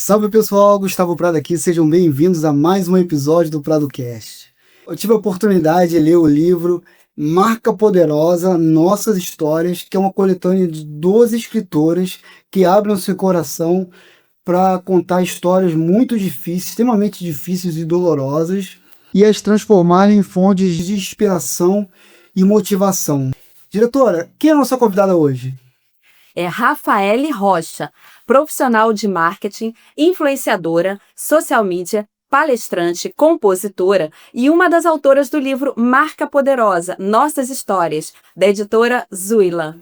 Salve pessoal, Gustavo Prado aqui, sejam bem-vindos a mais um episódio do PradoCast. Eu tive a oportunidade de ler o livro Marca Poderosa, Nossas Histórias, que é uma coletânea de 12 escritoras que abrem o seu coração para contar histórias muito difíceis, extremamente difíceis e dolorosas, e as transformarem em fontes de inspiração e motivação. Diretora, quem é a nossa convidada hoje? É Rafaele Rocha, profissional de marketing, influenciadora, social media, palestrante, compositora e uma das autoras do livro Marca Poderosa, Nossas Histórias, da editora Zuila.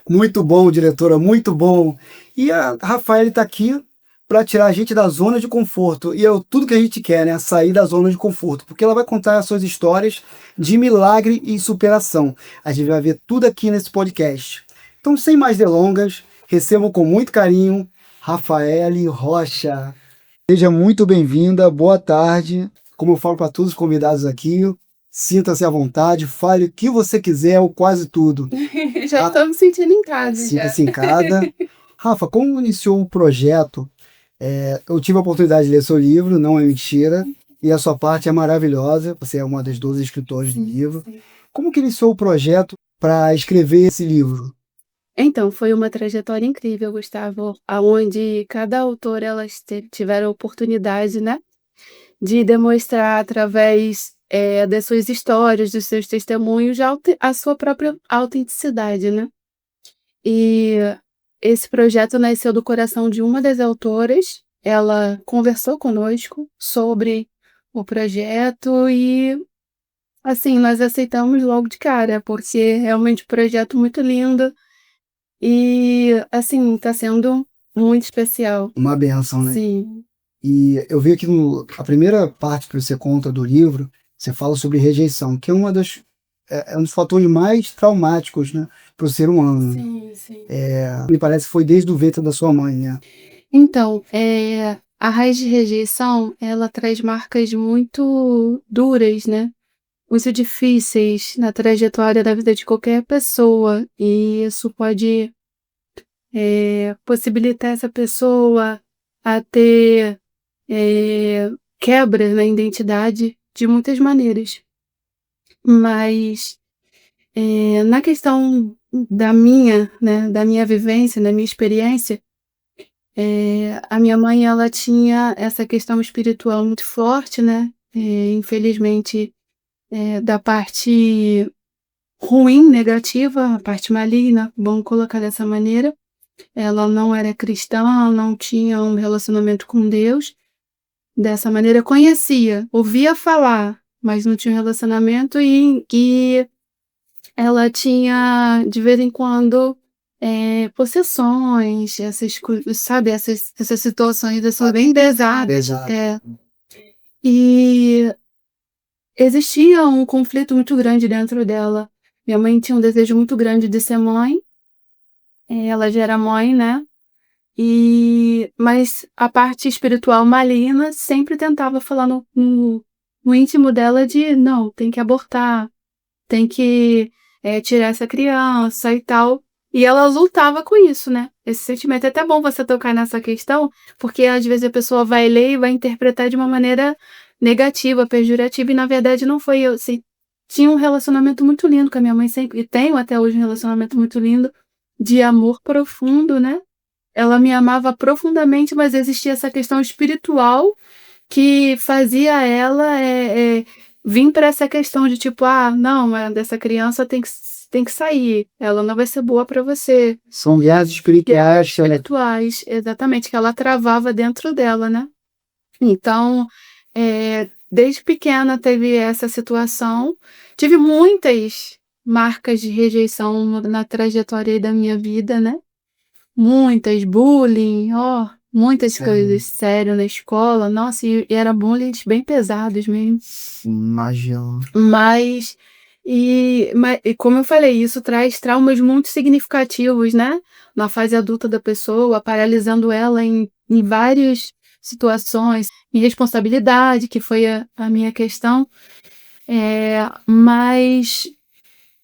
Muito bom, diretora, muito bom. E a Rafaele está aqui para tirar a gente da zona de conforto. E é tudo que a gente quer, né? Sair da zona de conforto. Porque ela vai contar as suas histórias de milagre e superação. A gente vai ver tudo aqui nesse podcast. Então, sem mais delongas, recebo com muito carinho Rafaele Rocha. Seja muito bem-vinda, boa tarde. Como eu falo para todos os convidados aqui, sinta-se à vontade, fale o que você quiser ou quase tudo. Já estou me sentindo em casa. Sinta-se em casa. Rafa, como iniciou o projeto? Eu tive a oportunidade de ler seu livro, não é mentira, e a sua parte é maravilhosa. Você é uma das 12 escritoras do livro. Sim. Como que iniciou o projeto para escrever esse livro? Então, foi uma trajetória incrível, Gustavo, aonde cada autor elas tiveram a oportunidade, né, de demonstrar através das suas histórias, dos seus testemunhos, a sua própria autenticidade, né? E esse projeto nasceu do coração de uma das autoras. Ela conversou conosco sobre o projeto e, assim, nós aceitamos logo de cara, porque é realmente um projeto muito lindo. E, assim, tá sendo muito especial. Uma benção, né? Sim. E eu vi aqui a primeira parte que você conta do livro, você fala sobre rejeição, que é um dos fatores mais traumáticos, né, para o ser humano. Sim, sim. Me parece que foi desde o ventre da sua mãe, né? Então, a raiz de rejeição, ela traz marcas muito duras, né? Muito difíceis na trajetória da vida de qualquer pessoa. E isso pode possibilitar essa pessoa a ter quebras na identidade de muitas maneiras. Mas na questão da minha vivência, da minha experiência, a minha mãe, ela tinha essa questão espiritual muito forte, né? Infelizmente, da parte ruim, negativa, a parte maligna, vamos colocar dessa maneira. Ela não era cristã, não tinha um relacionamento com Deus. Dessa maneira, conhecia, ouvia falar, mas não tinha um relacionamento e ela tinha, de vez em quando, possessões, essas coisas, sabe? Essas situações assim, bem pesadas. Exato. E existia um conflito muito grande dentro dela. Minha mãe tinha um desejo muito grande de ser mãe. Ela já era mãe, né? Mas a parte espiritual maligna sempre tentava falar no íntimo dela de não, tem que abortar, tem que tirar essa criança e tal. E ela lutava com isso, né? Esse sentimento. É até bom você tocar nessa questão, porque às vezes a pessoa vai ler e vai interpretar de uma maneira negativa, pejorativa, e na verdade não foi eu. Assim, tinha um relacionamento muito lindo com a minha mãe sempre, e tenho até hoje um relacionamento muito lindo, de amor profundo, né? Ela me amava profundamente, mas existia essa questão espiritual que fazia ela vir para essa questão de tipo, não, dessa criança tem que sair, ela não vai ser boa para você. São guerras espirituais. Espirituais, exatamente, que ela travava dentro dela, né? Então, desde pequena teve essa situação. Tive muitas marcas de rejeição na trajetória aí da minha vida, né? Muitas, bullying, muitas coisas, sério, na escola. Nossa, e era bullying bem pesados mesmo. Imagino. Mas, como eu falei, isso traz traumas muito significativos, né? Na fase adulta da pessoa, paralisando ela em várias situações. Irresponsabilidade, que foi a minha questão. Mas,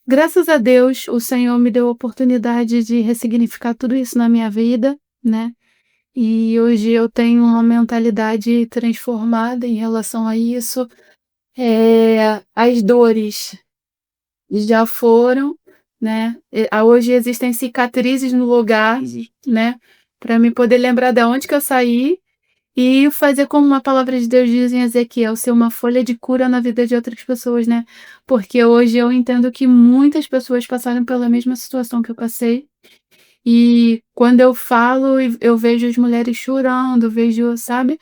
graças a Deus, o Senhor me deu a oportunidade de ressignificar tudo isso na minha vida, né? E hoje eu tenho uma mentalidade transformada em relação a isso. As dores já foram, né? Hoje existem cicatrizes no lugar, né? Para me poder lembrar de onde que eu saí e fazer como uma palavra de Deus diz em Ezequiel, ser uma folha de cura na vida de outras pessoas, né? Porque hoje eu entendo que muitas pessoas passaram pela mesma situação que eu passei. E quando eu falo, eu vejo as mulheres chorando, vejo, sabe?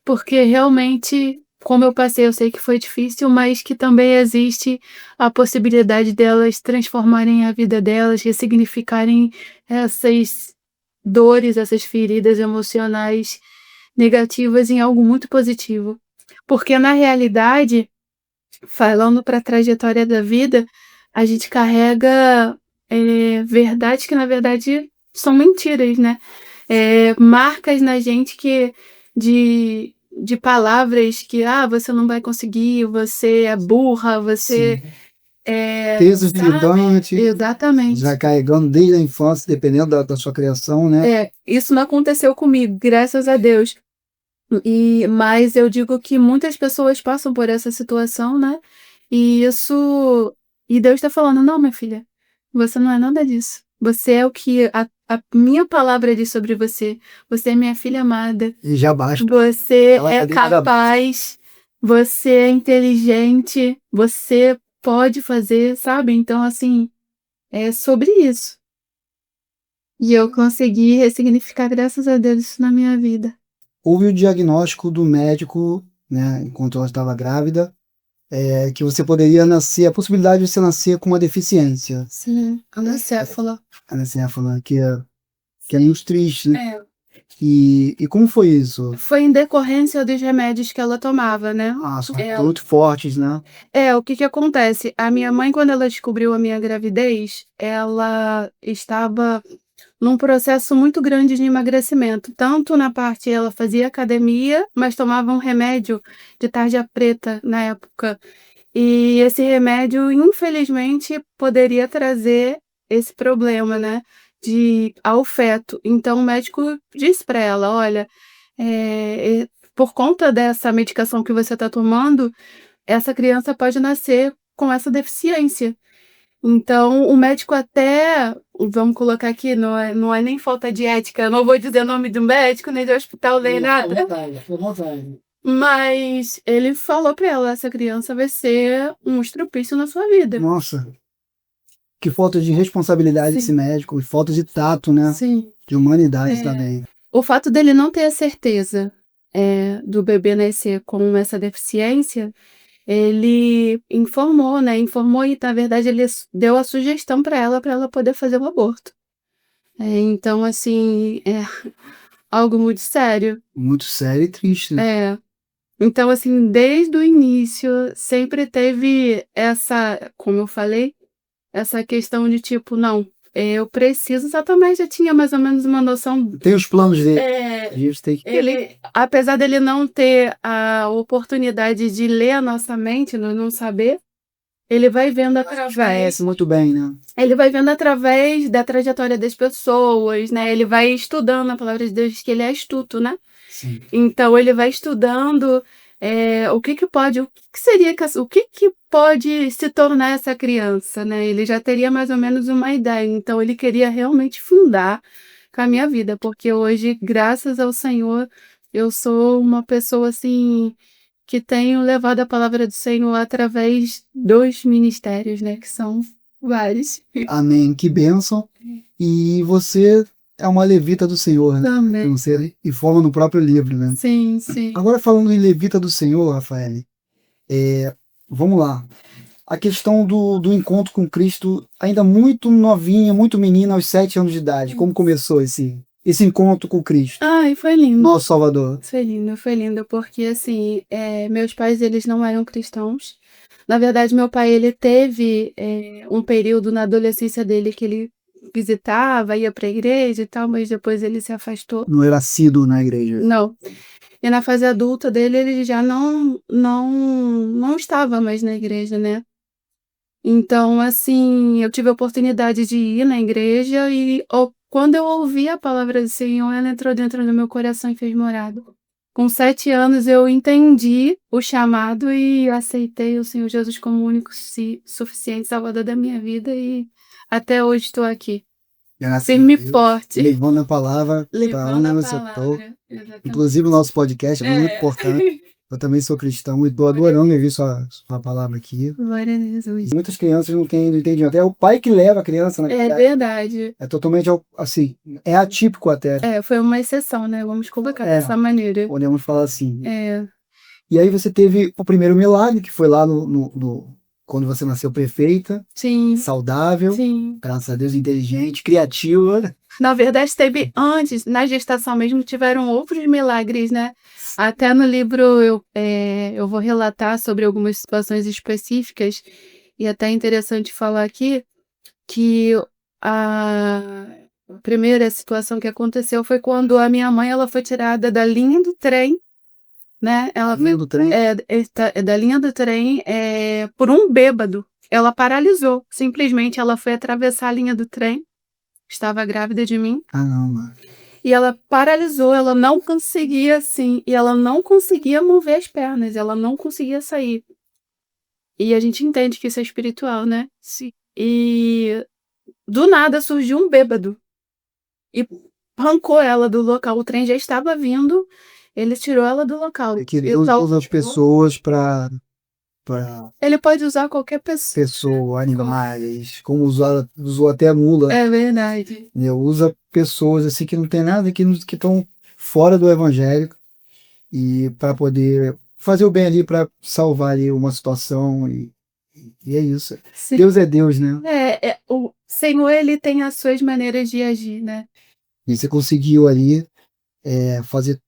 Porque realmente, como eu passei, eu sei que foi difícil, mas que também existe a possibilidade delas transformarem a vida delas, ressignificarem essas dores, essas feridas emocionais negativas em algo muito positivo. Porque na realidade, falando para a trajetória da vida, a gente carrega verdades que na verdade são mentiras, né? Marcas na gente de palavras que você não vai conseguir, você é burra, você Sim. Textos sabe? limitantes, Exatamente. já carregando desde a infância, dependendo da sua criação, né? Isso não aconteceu comigo, graças a Deus. Mas eu digo que muitas pessoas passam por essa situação, né? E isso. E Deus está falando: não, minha filha, você não é nada disso. Você é o que a minha palavra diz sobre você. Você é minha filha amada. E já basta. Você Ela é ali já basta. capaz. Você é inteligente. Você pode fazer, sabe? Então, assim, é sobre isso. E eu consegui ressignificar, graças a Deus, isso na minha vida. Houve o diagnóstico do médico, né, enquanto ela estava grávida, que você poderia nascer, a possibilidade de você nascer com uma deficiência. Sim, anacéfala. Anencefala, que é muito triste, né? É. E como foi isso? Foi em decorrência dos remédios que ela tomava, né? São muito fortes, né? O que que acontece? A minha mãe, quando ela descobriu a minha gravidez, ela estava num processo muito grande de emagrecimento. Tanto na parte ela fazia academia, mas tomava um remédio de tarja preta na época. E esse remédio, infelizmente, poderia trazer esse problema, né? Ao feto. Então, o médico disse para ela: olha, por conta dessa medicação que você está tomando, essa criança pode nascer com essa deficiência. Então, o médico até, vamos colocar aqui, não é nem falta de ética, eu não vou dizer o nome do médico, nem do hospital, nem nada. Mas ele falou para ela: essa criança vai ser um estrupício na sua vida. Nossa, que falta de responsabilidade esse médico, e falta de tato, né? Sim. De humanidade também. O fato dele não ter a certeza do bebê nascer com essa deficiência, ele informou, né? Informou e, na verdade, ele deu a sugestão para ela poder fazer o aborto. Então, assim, é algo muito sério. Muito sério e triste, né? Então, assim, desde o início, sempre teve essa, como eu falei, essa questão de tipo, não, eu preciso, exatamente, já tinha mais ou menos uma noção. Tem os planos dele. Ele, apesar dele não ter a oportunidade de ler a nossa mente, não saber, ele vai vendo através. Muito bem, né? Ele vai vendo através da trajetória das pessoas, né? Ele vai estudando a palavra de Deus, que ele é astuto, né? Sim. Então ele vai estudando o que pode se tornar essa criança, né? Ele já teria mais ou menos uma ideia. Então ele queria realmente fundar com a minha vida, porque hoje, graças ao Senhor, eu sou uma pessoa assim que tenho levado a palavra do Senhor através dos ministérios, né? Que são vários. Amém. Que bênção. E você é uma levita do Senhor, né? Também. Você informa no próprio livro, né? Sim, sim. Agora, falando em levita do Senhor, Rafael, vamos lá. A questão do encontro com Cristo, ainda muito novinha, muito menina, aos 7 anos de idade. Como começou esse encontro com Cristo? Ai, foi lindo. Nosso Salvador. Foi lindo, porque assim, meus pais, eles não eram cristãos. Na verdade, meu pai, ele teve um período na adolescência dele que ele visitava, ia para a igreja e tal, mas depois ele se afastou. Não era assíduo na igreja. Não. E na fase adulta dele, ele já não estava mais na igreja, né? Então, assim, eu tive a oportunidade de ir na igreja e quando eu ouvi a palavra do Senhor, ela entrou dentro do meu coração e fez morada. Com 7 anos eu entendi o chamado e aceitei o Senhor Jesus como o único suficiente salvador da minha vida e até hoje estou aqui. Graças Firme a e Deus. forte. Levando a palavra para Levando onde a você palavra. estou. Exatamente. Inclusive o nosso podcast é muito importante. Eu também sou cristão e estou adorando ouvir sua palavra aqui. Glória a Jesus. Muitas crianças não têm entendimento. É o pai que leva a criança, na É verdade. verdade. É totalmente assim, é atípico até. Foi uma exceção, né? Vamos colocar É. dessa maneira. Podemos falar assim. É, E aí você teve o primeiro milagre, que foi lá quando você nasceu prefeita, sim, saudável, sim. graças a Deus, inteligente, criativa. Na verdade, teve antes, na gestação mesmo, tiveram outros milagres, né? Até no livro eu vou relatar sobre algumas situações específicas e até é interessante falar aqui que a primeira situação que aconteceu foi quando a minha mãe ela foi tirada da linha do trem, né? Ela Linha do trem? da linha do trem por um bêbado. Ela paralisou. Simplesmente ela foi atravessar a linha do trem. Estava grávida de mim. Ah, não, mano. E ela paralisou, ela não conseguia, assim, e ela não conseguia mover as pernas, ela não conseguia sair. E a gente entende que isso é espiritual, né? Sim. E do nada surgiu um bêbado e arrancou ela do local. O trem já estava vindo, ele tirou ela do local. É que Deus usa as pessoas para Ele pode usar qualquer pessoa. pessoas, animais, como usou até a mula. É verdade. Né? Usa pessoas assim que não tem nada, que estão fora do evangelho e para poder fazer o bem ali, para salvar ali uma situação e é isso. Sim. Deus é Deus, né? O Senhor, ele tem as suas maneiras de agir, né? E você conseguiu ali fazer.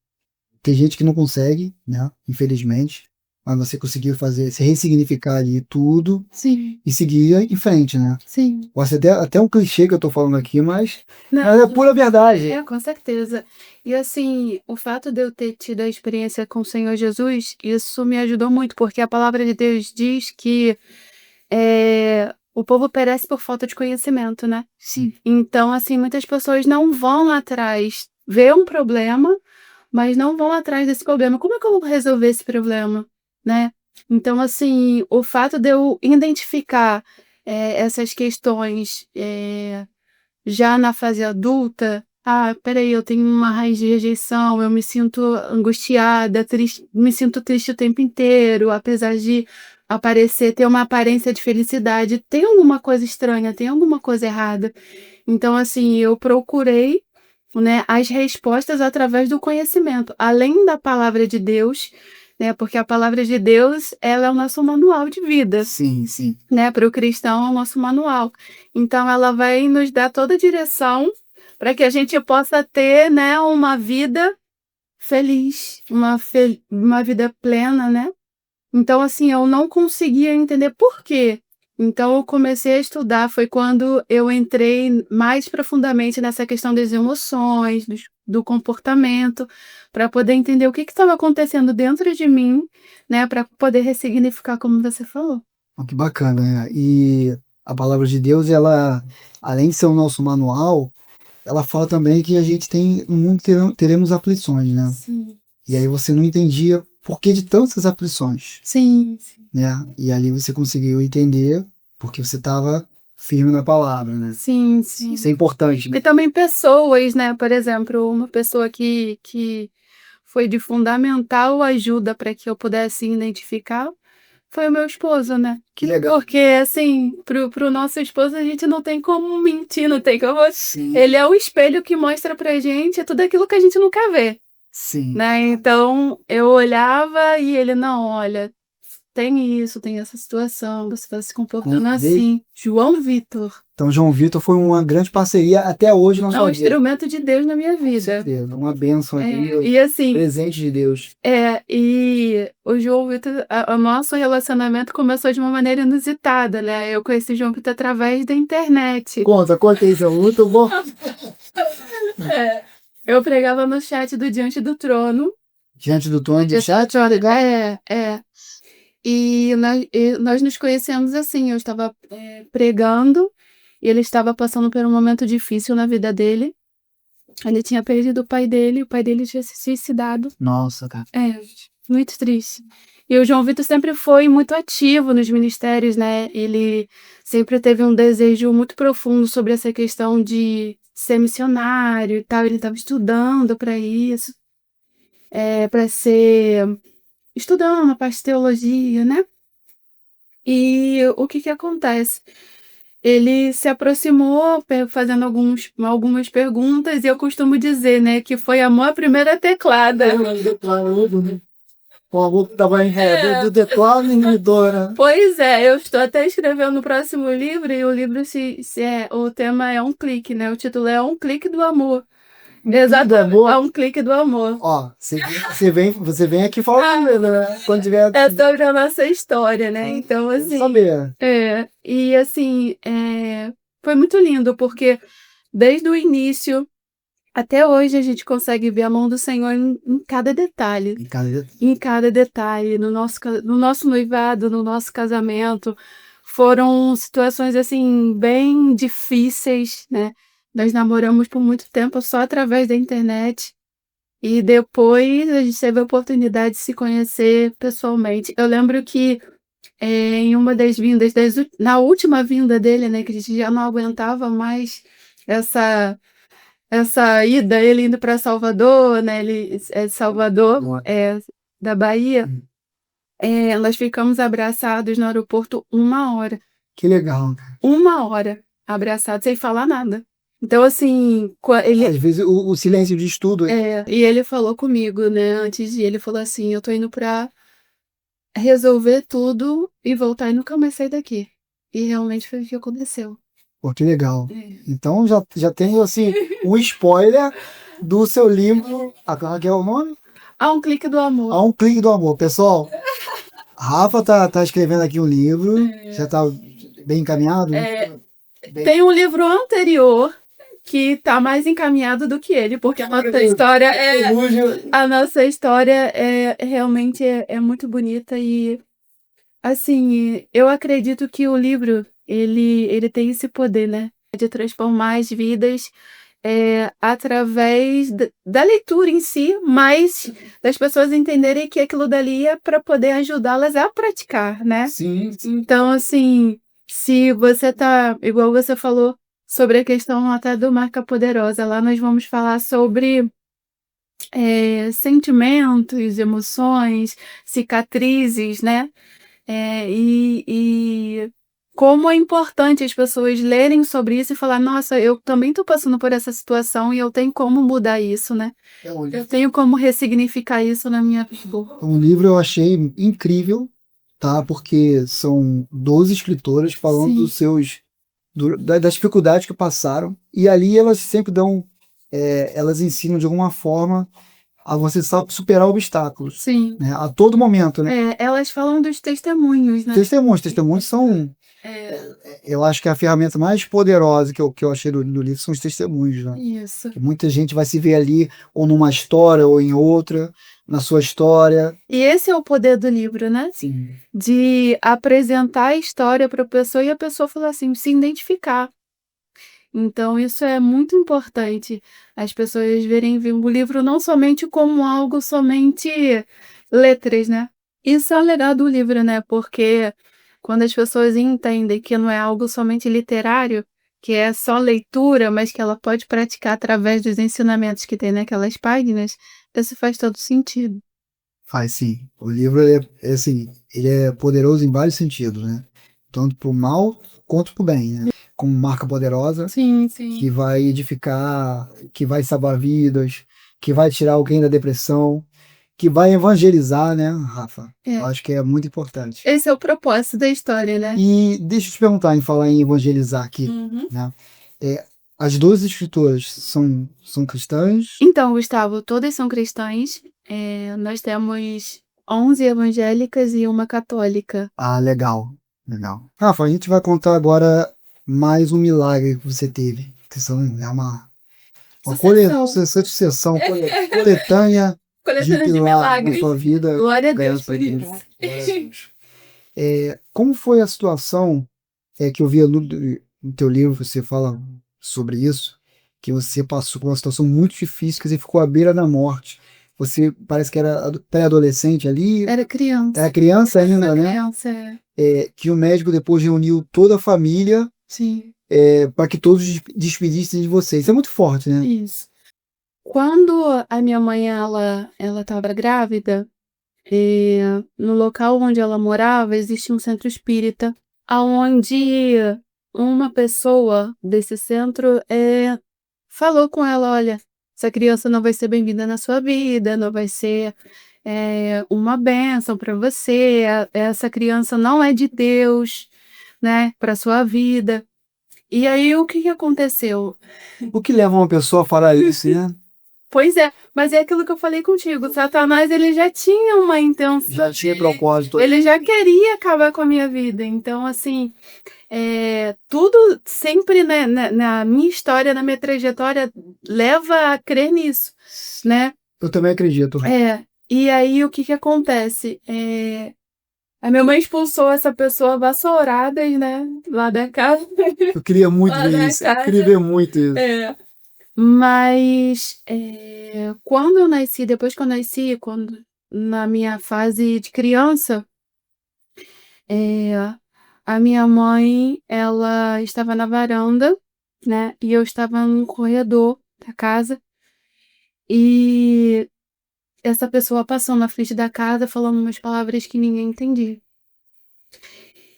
Tem gente que não consegue, né? Infelizmente. Mas você conseguiu fazer, se ressignificar ali tudo Sim, e seguir em frente, né? sim. Pode ser até um clichê que eu tô falando aqui, mas Não, é pura verdade. com certeza. E assim, o fato de eu ter tido a experiência com o Senhor Jesus, isso me ajudou muito, porque a palavra de Deus diz que o povo perece por falta de conhecimento, né? Sim. Então, assim, muitas pessoas não vão lá atrás, vê um problema, mas não vão atrás desse problema. Como é que eu vou resolver esse problema, né? Então, assim, o fato de eu identificar essas questões já na fase adulta, peraí, eu tenho uma raiz de rejeição, eu me sinto angustiada, triste, me sinto triste o tempo inteiro, apesar de ter uma aparência de felicidade, tem alguma coisa estranha, tem alguma coisa errada. Então, assim, eu procurei, né, as respostas através do conhecimento, além da palavra de Deus, né, porque a palavra de Deus, ela é o nosso manual de vida. Sim, sim. Né, para o cristão é o nosso manual. Então, ela vai nos dar toda a direção para que a gente possa ter, né, uma vida feliz, uma vida plena, né? Então, assim, eu não conseguia entender por quê. Então, eu comecei a estudar, foi quando eu entrei mais profundamente nessa questão das emoções, do comportamento, para poder entender o que estava acontecendo dentro de mim, né, para poder ressignificar, como você falou. Que bacana, né? E a palavra de Deus, ela, além de ser o nosso manual, ela fala também que a gente no mundo teremos aflições, né? Sim. E aí você não entendia por que de tantas aflições, Sim. né? E ali você conseguiu entender porque você estava firme na palavra, né? Sim, sim. Isso é importante, né? E também pessoas, né? Por exemplo, uma pessoa que foi de fundamental ajuda para que eu pudesse identificar foi o meu esposo, né? Que legal. Porque, assim, pro nosso esposo a gente não tem como mentir, não tem como... Sim. Ele é o espelho que mostra pra gente tudo aquilo que a gente não quer ver, Sim. né? Então, eu olhava e ele, não, olha, tem isso, tem essa situação, você está se comportando assim. João Vitor. Então, João Vitor foi uma grande parceria até hoje na É sua um vida. instrumento de Deus na minha vida. Uma bênção aqui, E assim, presente de Deus. E o João Vitor, o nosso relacionamento começou de uma maneira inusitada, né? Eu conheci o João Vitor através da internet. Conta isso, é muito bom. Eu pregava no chat do Diante do Trono. Diante do Trono de chat? E nós nos conhecemos assim, eu estava pregando e ele estava passando por um momento difícil na vida dele. Ele tinha perdido o pai dele tinha se suicidado. Nossa, cara. Muito triste. E o João Vitor sempre foi muito ativo nos ministérios, né? Ele sempre teve um desejo muito profundo sobre essa questão de ser missionário e tal. Ele estava estudando para isso, para ser estudando a parte de teologia, né? E o que acontece? Ele se aproximou fazendo algumas perguntas e eu costumo dizer, né, que foi amor à primeira teclada. O amor que tava do teclado e dora. Pois é, eu estou até escrevendo o próximo livro e o livro o tema é Um Clique, né? O título é Um Clique do Amor. Exatamente, é Um Clique do Amor. Ó, você vem aqui falando, né? Quando tiver... É sobre a nossa história, né? Então, assim... Saber. E assim, foi muito lindo, porque desde o início até hoje a gente consegue ver a mão do Senhor em cada detalhe. Em cada detalhe, no nosso noivado, no nosso casamento. Foram situações, assim, bem difíceis, né? Nós namoramos por muito tempo só através da internet. E depois a gente teve a oportunidade de se conhecer pessoalmente. Eu lembro que em uma das vindas, na última vinda dele, né? Que a gente já não aguentava mais essa ida, ele indo para Salvador, né? Ele é de Salvador, da Bahia. Nós ficamos abraçados no aeroporto 1 hora. Que legal. 1 hora abraçados, sem falar nada. Então, assim, Às vezes o silêncio diz tudo. E ele falou comigo, né? Antes de ele falou assim, eu tô indo pra resolver tudo e voltar e nunca mais sair daqui. E realmente foi o que aconteceu. Pô, que legal. Então já tem assim um spoiler do seu livro. Que é o nome? A Um Clique do Amor. A Um Clique do Amor. Pessoal, a Rafa tá escrevendo aqui um livro. Já tá bem encaminhado? Tem um livro anterior que tá mais encaminhado do que ele, porque a nossa história realmente é muito bonita e assim, eu acredito que o livro ele tem esse poder, né, de transformar as vidas através da leitura em si, mas das pessoas entenderem que aquilo dali é para poder ajudá-las a praticar, né? Sim. Então, assim, se você tá, igual você falou, sobre a questão até do Marca Poderosa, lá nós vamos falar sobre sentimentos, emoções, cicatrizes, né? E como é importante as pessoas lerem sobre isso e falar, nossa, eu também estou passando por essa situação e eu tenho como mudar isso, né? Eu tenho como ressignificar isso na minha vida. O livro eu achei incrível, tá? Porque são 12 escritoras falando das dificuldades que passaram, e ali elas sempre elas ensinam de alguma forma a você superar obstáculos. Sim. Né? A todo momento, né? Elas falam dos testemunhos, né? Testemunhos são... Eu acho que a ferramenta mais poderosa que eu achei no livro são os testemunhos, né? Isso. Muita gente vai se ver ali, ou numa história, ou em outra, na sua história. E esse é o poder do livro, né? Sim. De apresentar a história para a pessoa e a pessoa falar assim, se identificar. Então, isso é muito importante. As pessoas verem o livro não somente como algo somente letras, né? Isso é o legal do livro, né? Porque quando as pessoas entendem que não é algo somente literário, que é só leitura, mas que ela pode praticar através dos ensinamentos que tem naquelas páginas, isso faz todo sentido. Faz sim. O livro ele é poderoso em vários sentidos, né? Tanto pro mal quanto pro bem, né? Como marca poderosa, sim. Que vai edificar, que vai salvar vidas, que vai tirar alguém da depressão, que vai evangelizar, né, Rafa? Eu acho que é muito importante. Esse é o propósito da história, né? E deixa eu te perguntar, em falar em evangelizar aqui, né? As 12 escritoras são cristãs? Então, Gustavo, todas são cristãs. Nós temos 11 evangélicas e uma católica. Ah, legal. Rafa, a gente vai contar agora mais um milagre que você teve. Que é uma sucessão coletânea de milagres na sua vida. Glória a Deus por isso. Como foi a situação que eu vi no teu livro você fala sobre isso, que você passou por uma situação muito difícil, que você ficou à beira da morte. Você parece que era pré-adolescente ali, Era criança. era criança ainda, Era né? criança, Que o médico depois reuniu toda a família sim. para que todos despedissem de vocês. Isso é muito forte, né? Isso. Quando a minha mãe, ela estava grávida, no local onde ela morava, existia um centro espírita, aonde uma pessoa desse centro falou com ela, olha, essa criança não vai ser bem-vinda na sua vida, não vai ser uma bênção para você, essa criança não é de Deus, né, para sua vida. E aí, o que que aconteceu? O que leva uma pessoa a falar isso, né? Pois é, mas é aquilo que eu falei contigo. Satanás, ele já tinha uma intenção. Já tinha propósito. Ele já queria acabar com a minha vida. Então, assim, tudo sempre, né, na minha história, na minha trajetória, leva a crer nisso, né? Eu também acredito. E aí, o que que acontece? A minha mãe expulsou essa pessoa vassouradas, né, lá da casa. Eu queria muito Lá ver da isso. Eu casa. queria ver muito isso. Mas quando eu nasci, depois que eu nasci, na minha fase de criança, a minha mãe, ela estava na varanda, né? E eu estava no corredor da casa. E essa pessoa passou na frente da casa falando umas palavras que ninguém entendia.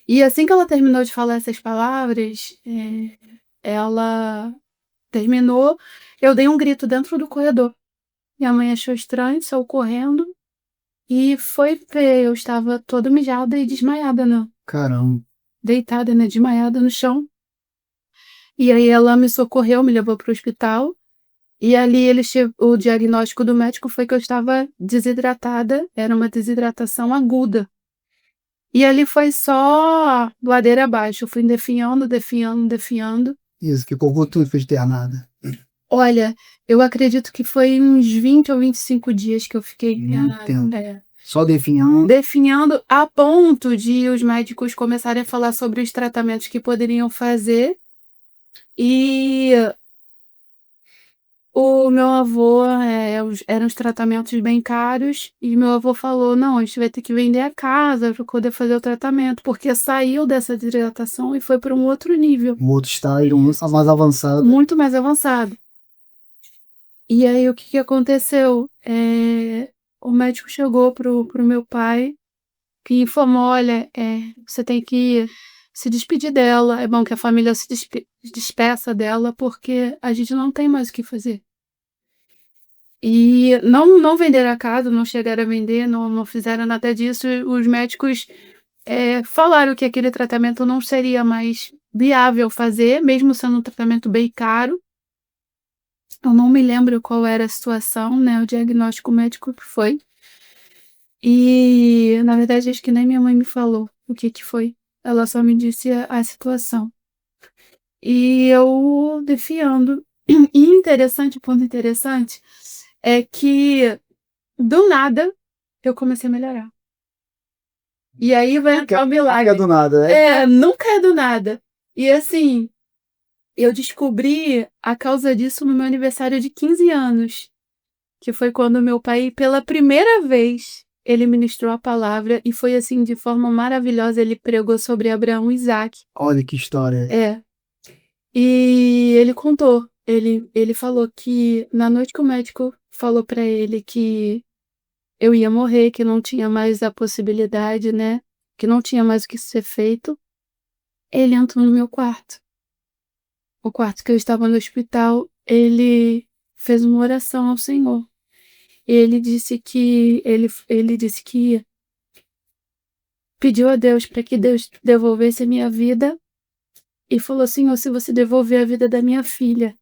E assim que ela terminou de falar essas palavras, ela terminou, eu dei um grito dentro do corredor. Minha mãe achou estranho, saiu correndo e foi ver. Eu estava toda mijada e desmaiada, né? Caramba. Deitada, né? Desmaiada no chão. E aí ela me socorreu, me levou para o hospital. E ali o diagnóstico do médico foi que eu estava desidratada, era uma desidratação aguda. E ali foi só ladeira abaixo. Eu fui definhando, definhando, definhando. Isso, ficou com tudo, foi internada. Olha, eu acredito que foi uns 20 ou 25 dias que eu fiquei Entendo. internada. Só definhando. Definhando a ponto de os médicos começarem a falar sobre os tratamentos que poderiam fazer. E o meu avô, eram os tratamentos bem caros, e meu avô falou: não, a gente vai ter que vender a casa para poder fazer o tratamento, porque saiu dessa desidratação e foi para um outro nível. Um outro estágio, mais avançado. Muito mais avançado. E aí, o que que aconteceu? O médico chegou pro meu pai, que informou: olha, você tem que se despedir dela, é bom que a família se despeça dela, porque a gente não tem mais o que fazer. E não venderam a casa, não chegaram a vender, não fizeram nada disso. Os médicos falaram que aquele tratamento não seria mais viável fazer, mesmo sendo um tratamento bem caro. Eu não me lembro qual era a situação, né, o diagnóstico médico que foi. E, na verdade, acho que nem minha mãe me falou o que que foi. Ela só me disse a situação. E eu defiando. E interessante, ponto interessante, é que do nada eu comecei a melhorar. E aí vai entrar o milagre. É do nada, né? Nunca é do nada. E assim, eu descobri a causa disso no meu aniversário de 15 anos, que foi quando meu pai, pela primeira vez, ele ministrou a palavra e foi assim, de forma maravilhosa, ele pregou sobre Abraão e Isaac. Olha que história. E ele contou, ele falou que na noite que o médico falou para ele que eu ia morrer, que não tinha mais a possibilidade, né, que não tinha mais o que ser feito, ele entrou no meu quarto. O quarto que eu estava no hospital, ele fez uma oração ao Senhor. Ele disse que pediu a Deus para que Deus devolvesse a minha vida e falou: Senhor, se você devolver a vida da minha filha,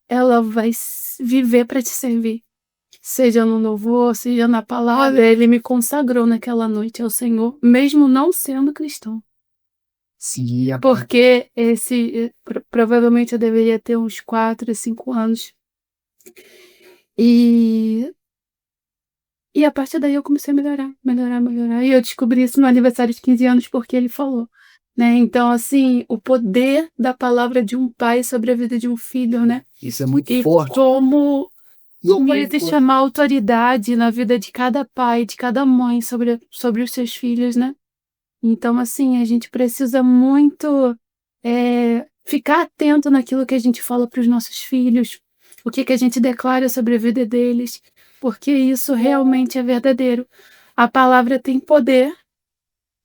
ela vai viver para te servir. Seja no louvor, seja na palavra. Ele me consagrou naquela noite ao Senhor, mesmo não sendo cristão. Sim, Porque provavelmente eu deveria ter uns 4, 5 anos. E a partir daí eu comecei a melhorar. E eu descobri isso no aniversário de 15 anos porque ele falou, né? Então, assim, o poder da palavra de um pai sobre a vida de um filho, né? Isso é muito E forte. como Muito existe forte. uma autoridade na vida de cada pai, de cada mãe sobre os seus filhos, né? Então, assim, a gente precisa muito ficar atento naquilo que a gente fala para os nossos filhos, o que a gente declara sobre a vida deles, porque isso realmente é verdadeiro. A palavra tem poder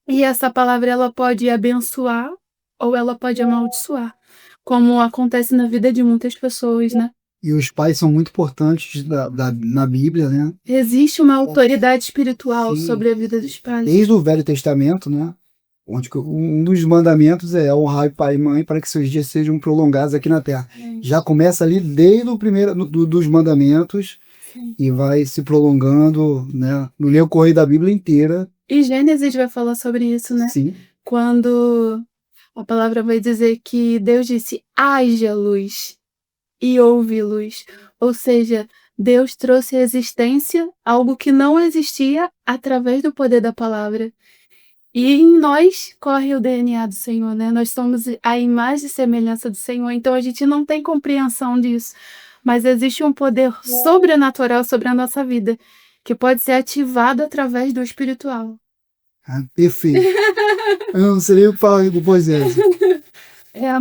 e essa palavra ela pode abençoar ou ela pode amaldiçoar, como acontece na vida de muitas pessoas, né? E os pais são muito importantes na Bíblia, né? Existe uma autoridade espiritual Sim. sobre a vida dos pais. Desde o Velho Testamento, né? Onde um dos mandamentos é honrar pai e mãe para que seus dias sejam prolongados aqui na terra. Já começa ali desde o primeiro dos mandamentos. Sim. E vai se prolongando, né? No decorrer da Bíblia inteira. E Gênesis vai falar sobre isso, né? Sim. Quando a palavra vai dizer que Deus disse, haja luz e houve luz. Ou seja, Deus trouxe à existência algo que não existia através do poder da palavra. E em nós corre o DNA do Senhor, né? Nós somos a imagem e semelhança do Senhor, então a gente não tem compreensão disso. Mas existe um poder sobrenatural sobre a nossa vida, que pode ser ativado através do espiritual. Ah, perfeito. Eu não sei nem o que falar depois dessa.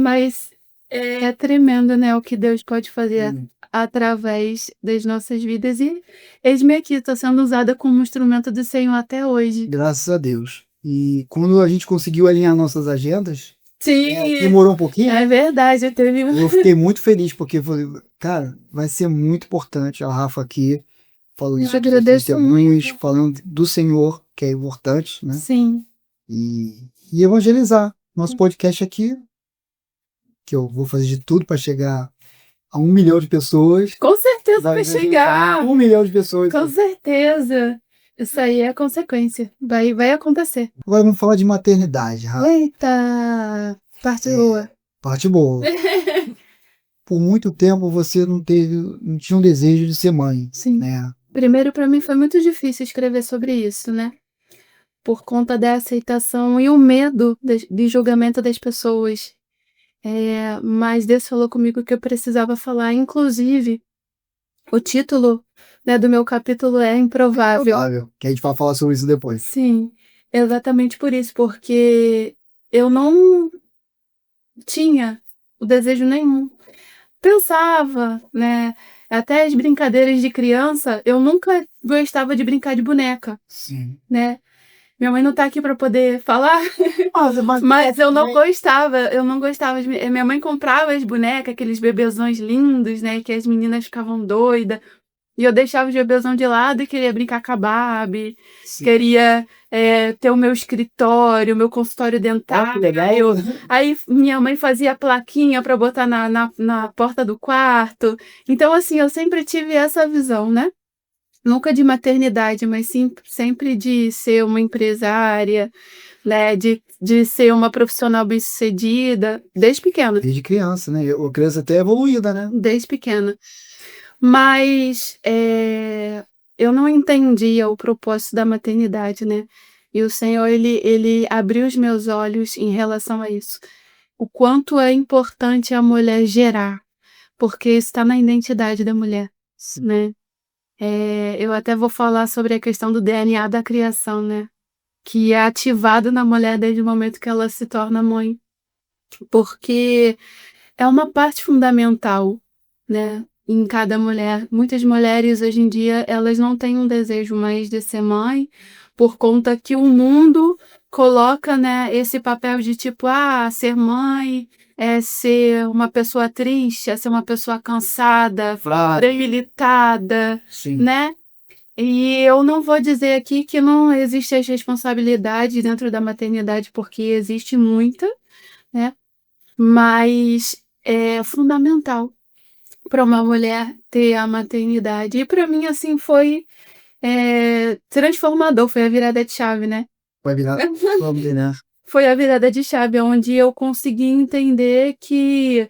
Mas é tremendo, né? O que Deus pode fazer através das nossas vidas. E eis-me aqui, estou sendo usada como instrumento do Senhor até hoje. Graças a Deus. E quando a gente conseguiu alinhar nossas agendas, Sim, demorou um pouquinho. é verdade. Eu fiquei muito feliz, porque falei, cara, vai ser muito importante a Rafa aqui falou isso, testemunhos, falando do Senhor, que é importante, né? Sim. E evangelizar. Nosso podcast aqui, que eu vou fazer de tudo para chegar a 1 milhão de pessoas. Com certeza vai chegar. 1 milhão de pessoas. Com certeza. Isso aí é consequência. Vai acontecer. Agora vamos falar de maternidade, Rafa. Eita! Parte boa. Parte boa. Por muito tempo você não tinha um desejo de ser mãe. Sim. Né? Primeiro, para mim foi muito difícil escrever sobre isso, né? Por conta da aceitação e o medo de julgamento das pessoas. Mas Deus falou comigo que eu precisava falar. Inclusive, o título, né, do meu capítulo é Improvável. Que a gente vai falar sobre isso depois. Sim, exatamente por isso, porque eu não tinha o desejo nenhum. Pensava, né? Até as brincadeiras de criança, eu nunca gostava de brincar de boneca. Sim. Né? Minha mãe não tá aqui para poder falar, mas eu não gostava. Minha mãe comprava as bonecas, aqueles bebezões lindos, né? Que as meninas ficavam doidas. E eu deixava os bebezão de lado e queria brincar com a Barbie. Sim. Queria ter o meu escritório, o meu consultório dentário. Legal. Aí minha mãe fazia plaquinha para botar na porta do quarto. Então, assim, eu sempre tive essa visão, né? Nunca de maternidade, mas sim, sempre de ser uma empresária, né? De ser uma profissional bem-sucedida, desde pequena. Desde criança, né? A criança até evoluída, né? Desde pequena. Mas eu não entendia o propósito da maternidade, né? E o Senhor, ele abriu os meus olhos em relação a isso. O quanto é importante a mulher gerar, porque isso está na identidade da mulher, né? Eu até vou falar sobre a questão do DNA da criação, né? Que é ativado na mulher desde o momento que ela se torna mãe. Porque é uma parte fundamental, né? Em cada mulher. Muitas mulheres hoje em dia, elas não têm um desejo mais de ser mãe, por conta que o mundo coloca, né, esse papel de tipo, ser mãe é ser uma pessoa triste, é ser uma pessoa cansada, debilitada, né? E eu não vou dizer aqui que não existe as responsabilidades dentro da maternidade, porque existe muita, né? Mas é fundamental para uma mulher ter a maternidade. E para mim, assim, foi transformador, foi a virada de chave, né? Foi a virada de chave, né? Foi a virada de chave, onde eu consegui entender que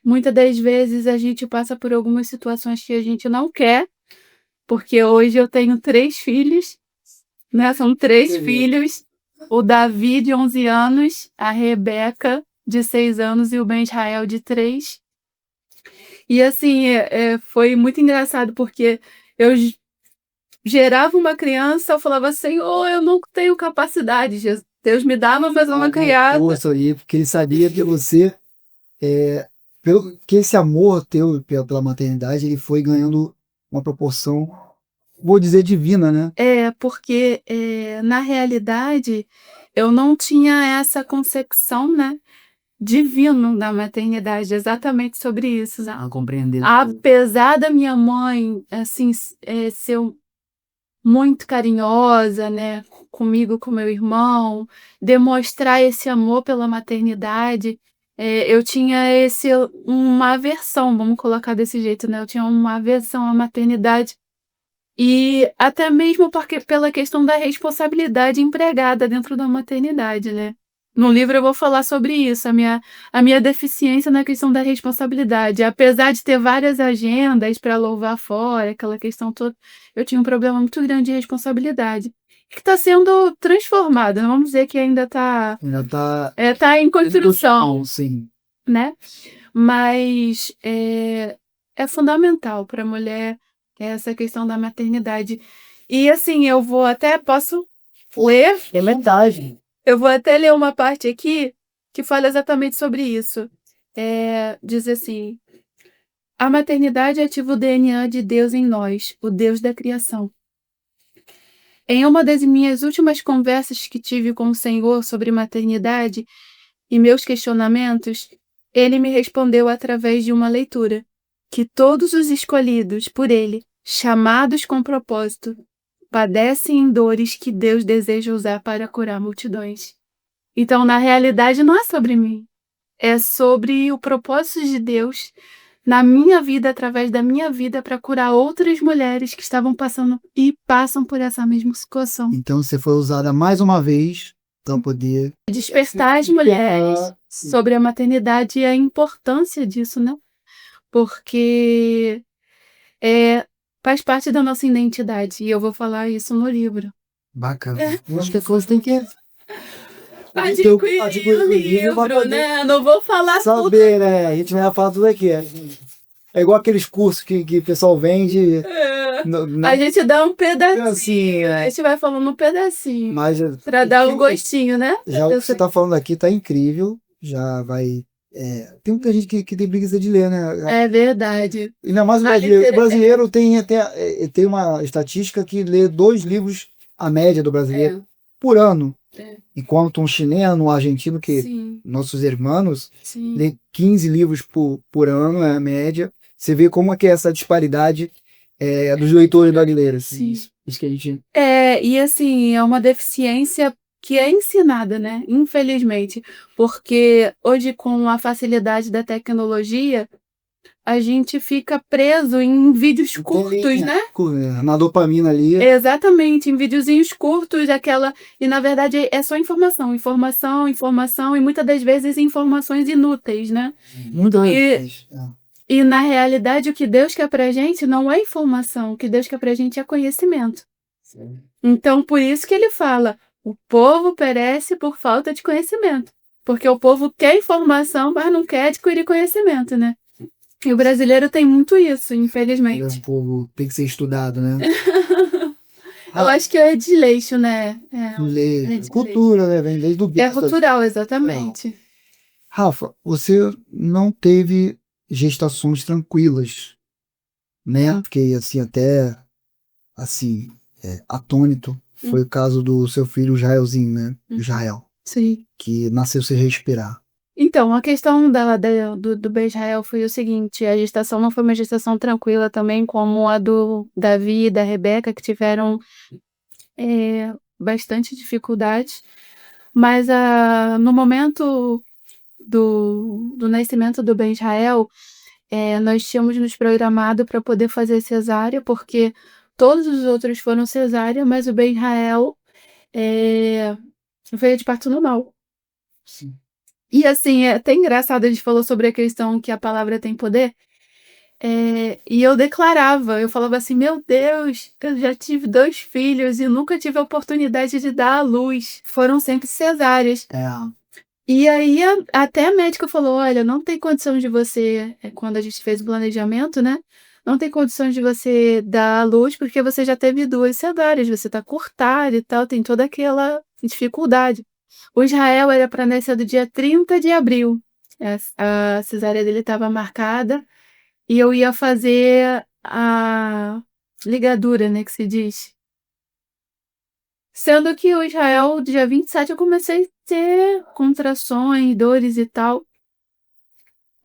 muitas das vezes a gente passa por algumas situações que a gente não quer, porque hoje eu tenho 3 filhos, né? São 3 filhos. o Davi, de 11 anos, a Rebeca, de 6 anos, e o Ben Israel, de 3. E assim, foi muito engraçado, porque eu gerava uma criança, eu falava, Senhor, eu não tenho capacidade, Deus me dava fazer uma criança. Força aí, porque ele sabia que você, que esse amor teu pela maternidade, ele foi ganhando uma proporção, vou dizer, divina, né? Porque na realidade eu não tinha essa concepção, né, divino da maternidade, exatamente sobre isso. Compreender. Apesar da minha mãe, assim, ser muito carinhosa, né, comigo, com meu irmão, demonstrar esse amor pela maternidade, eu tinha uma aversão, vamos colocar desse jeito, né? Eu tinha uma aversão à maternidade e até mesmo porque, pela questão da responsabilidade empregada dentro da maternidade, né? No livro eu vou falar sobre isso, a minha deficiência na questão da responsabilidade. Apesar de ter várias agendas para louvar fora, aquela questão toda, eu tinha um problema muito grande de responsabilidade. Que está sendo transformado, não vamos dizer que ainda está Ainda tá tá em construção, sim. né? Mas é fundamental para a mulher essa questão da maternidade. E assim, posso ler? É verdade. Eu vou até ler uma parte aqui que fala exatamente sobre isso. Diz assim: a maternidade ativa o DNA de Deus em nós, o Deus da criação. Em uma das minhas últimas conversas que tive com o Senhor sobre maternidade e meus questionamentos, ele me respondeu através de uma leitura, que todos os escolhidos por ele, chamados com propósito, padecem em dores que Deus deseja usar para curar multidões. Então, na realidade, não é sobre mim. É sobre o propósito de Deus na minha vida, através da minha vida, para curar outras mulheres que estavam passando e passam por essa mesma situação. Então você foi usada mais uma vez para poder Despertar as mulheres sobre a maternidade e a importância disso, né? Porque faz parte da nossa identidade. E eu vou falar isso no livro. Bacana. Acho que a coisa tem que Adquirir o livro, né? Não vou falar tudo. saber, né? A gente não vai falar tudo aqui. É igual aqueles cursos que o pessoal vende. A gente dá um pedacinho. Pedacinho, A né? gente vai falando um pedacinho. Mas Pra dar um gostinho, né? já o que você tá falando aqui tá incrível. Já vai. Tem muita gente que tem preguiça de ler, né? É verdade. Ainda mais o brasileiro. O brasileiro tem uma estatística que lê 2 livros, a média do brasileiro, por ano. Enquanto um chileno, um argentino, que Sim. nossos irmãos, Sim. lê 15 livros por ano, é a média. Você vê como é que é essa disparidade dos leitores brasileiros. Sim. Isso que a gente... E assim, é uma deficiência que é ensinada, né? Infelizmente. Porque hoje, com a facilidade da tecnologia, a gente fica preso em vídeos curtos, né? Na dopamina ali. Exatamente, em videozinhos curtos, e na verdade é só informação, e muitas das vezes informações inúteis, né? Muito E na realidade o que Deus quer pra gente não é informação, o que Deus quer pra gente é conhecimento. Sim. Então por isso que ele fala, o povo perece por falta de conhecimento, porque o povo quer informação, mas não quer adquirir conhecimento, né? E o brasileiro tem muito isso, infelizmente. O povo tem que ser estudado, né? Eu acho que é desleixo, né? Cultura, né? Vem desde o É cultural, exatamente. Rafa, você não teve gestações tranquilas, né? Fiquei assim até atônito. Foi o caso do seu filho Jaelzinho, né? Jael. Sim. Que nasceu sem respirar. Então, a questão do Ben-Israel foi o seguinte, a gestação não foi uma gestação tranquila também, como a do Davi e da Rebeca, que tiveram bastante dificuldade, mas no momento do nascimento do Ben-Israel, nós tínhamos nos programado para poder fazer cesárea, porque todos os outros foram cesárea, mas o Ben-Israel veio de parto normal. Sim. E assim, é até engraçado, a gente falou sobre a questão que a palavra tem poder. E eu declarava, eu falava assim, meu Deus, eu já tive 2 filhos e nunca tive a oportunidade de dar à luz. Foram sempre cesáreas. É. E aí até a médica falou, olha, não tem condição de você, quando a gente fez o planejamento, né? Não tem condições de você dar à luz porque você já teve 2 cesáreas, você tá cortada e tal, tem toda aquela dificuldade. O Israel era para nascer do dia 30 de abril. A cesárea dele estava marcada e eu ia fazer a ligadura, né, que se diz. Sendo que o Israel, dia 27, eu comecei a ter contrações, dores e tal.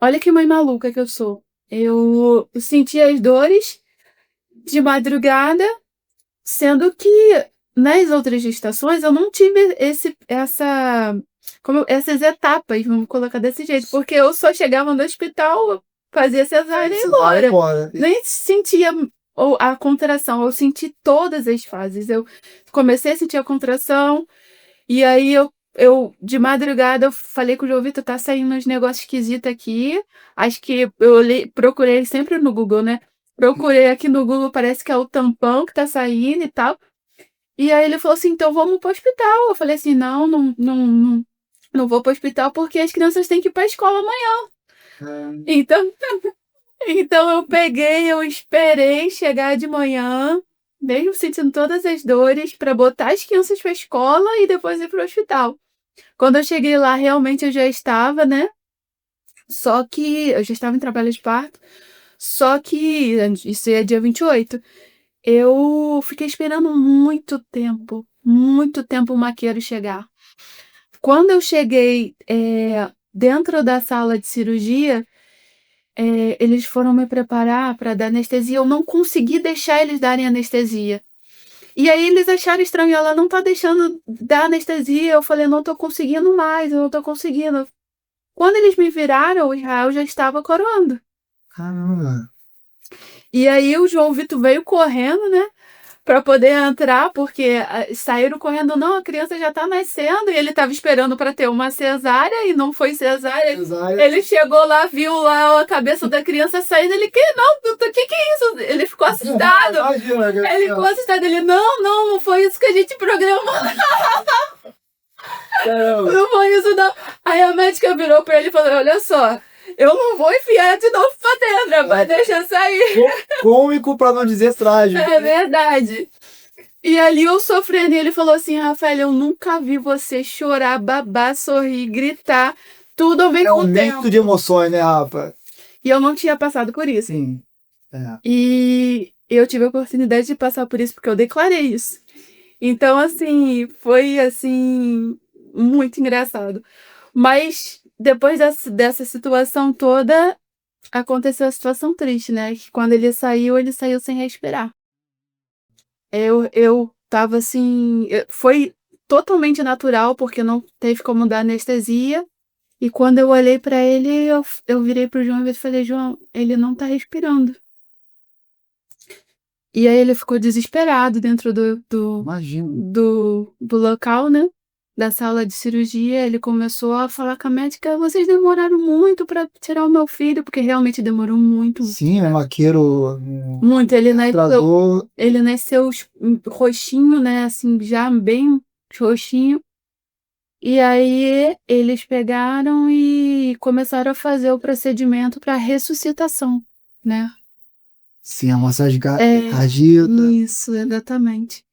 Olha que mãe maluca que eu sou. Eu senti as dores de madrugada, sendo que nas outras gestações eu não tive essas etapas, vamos colocar desse jeito, porque eu só chegava no hospital, fazia cesárea e ia embora. Nem sentia a contração, eu senti todas as fases. Eu comecei a sentir a contração, e aí eu de madrugada eu falei com o João Vitor, tá saindo uns negócios esquisitos aqui. Acho que procurei sempre no Google, né? Procurei aqui no Google, parece que é o tampão que tá saindo e tal. E aí ele falou assim, então vamos pro hospital. Eu falei assim, não vou pro hospital porque as crianças têm que ir pra escola amanhã. Então, eu esperei chegar de manhã, mesmo sentindo todas as dores, para botar as crianças pra escola e depois ir pro hospital. Quando eu cheguei lá, realmente eu já estava, né? Só que eu já estava em trabalho de parto. Só que isso é dia 28. Eu fiquei esperando muito tempo o maqueiro chegar. Quando eu cheguei dentro da sala de cirurgia, eles foram me preparar para dar anestesia. Eu não consegui deixar eles darem anestesia. E aí eles acharam estranho, ela não tá deixando dar anestesia. Eu falei, não tô conseguindo mais, eu não tô conseguindo. Quando eles me viraram, o Israel já estava coroando. Caramba. E aí o João Vitor veio correndo, né? Pra poder entrar, porque saíram correndo, não, a criança já tá nascendo, e ele tava esperando pra ter uma cesárea, e não foi cesárea. Ele chegou lá, viu lá a cabeça da criança saindo, ele, que é isso? Ele ficou assustado. Ele ficou assustado, ele, não foi isso que a gente programou. Não foi isso, não. Aí a médica virou pra ele e falou, olha só, eu não vou enfiar de novo pra dentro, vai deixar sair. Cômico pra não dizer trágico. É verdade. E ali eu sofrendo, e ele falou assim, Rafael, eu nunca vi você chorar, babar, sorrir, gritar, tudo ao mesmo tempo. É um misto de emoções, né, Rafa? E eu não tinha passado por isso. Sim. E eu tive a oportunidade de passar por isso, porque eu declarei isso. Então, assim, foi, assim, muito engraçado. Mas, depois dessa situação toda, aconteceu a situação triste, né? Que quando ele saiu sem respirar. Eu tava assim, foi totalmente natural, porque não teve como dar anestesia. E quando eu olhei pra ele, eu virei pro João e falei, João, ele não tá respirando. E aí ele ficou desesperado dentro Imagino. do local, né? Da sala de cirurgia. Ele começou a falar com a médica, vocês demoraram muito pra tirar o meu filho, porque realmente demorou muito. Sim, é maqueiro. Muito, ele Trador. nasceu roxinho, né, assim, já bem roxinho. E aí eles pegaram e começaram a fazer o procedimento para ressuscitação, né? Sim, a massagem cardíaca. Isso, exatamente.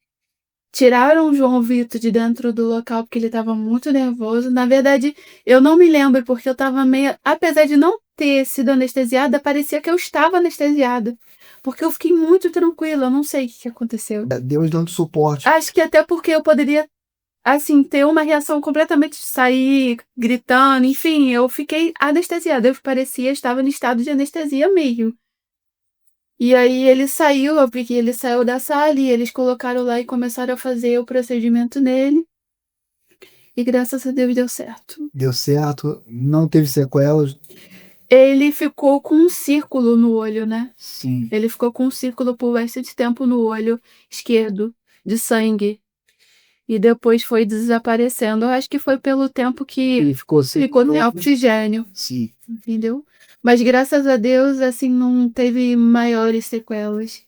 Tiraram o João Vitor de dentro do local porque ele estava muito nervoso. Na verdade, eu não me lembro porque eu estava meio... Apesar de não ter sido anestesiada, parecia que eu estava anestesiada. Porque eu fiquei muito tranquila, eu não sei o que aconteceu. Deus dando suporte. Acho que até porque eu poderia, assim, ter uma reação completamente, sair gritando, enfim, eu fiquei anestesiada. Eu parecia, estava em estado de anestesia mesmo. E aí ele saiu, eu vi que ele saiu da sala e eles colocaram lá e começaram a fazer o procedimento nele. E graças a Deus deu certo. Deu certo, não teve sequelas. Ele ficou com um círculo no olho, né? Sim. Ele ficou com um círculo por bastante tempo no olho esquerdo, de sangue. E depois foi desaparecendo. Eu acho que foi pelo tempo que Ele ficou sem ficou sem oxigênio. Sim. Entendeu? Mas graças a Deus, assim, não teve maiores sequelas.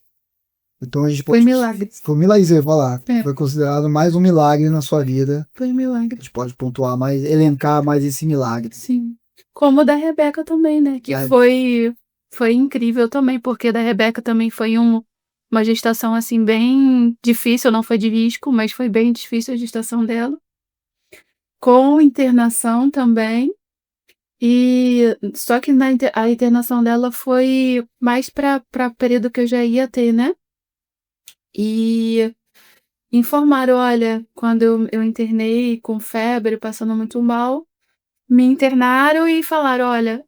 Então a gente Foi pode. milagre. Foi um milagre, você vai falar. É. Foi considerado mais um milagre na sua vida. Foi A milagre. gente pode pontuar mais, elencar mais esse milagre. Sim. Como o da Rebeca também, né? Que É. foi incrível também, porque da Rebeca também foi uma gestação, assim, bem difícil. Não foi de risco, mas foi bem difícil a gestação dela. Com internação também. E só que a internação dela foi mais para período que eu já ia ter, né? E informaram, olha, quando eu internei com febre, passando muito mal, me internaram e falaram, olha,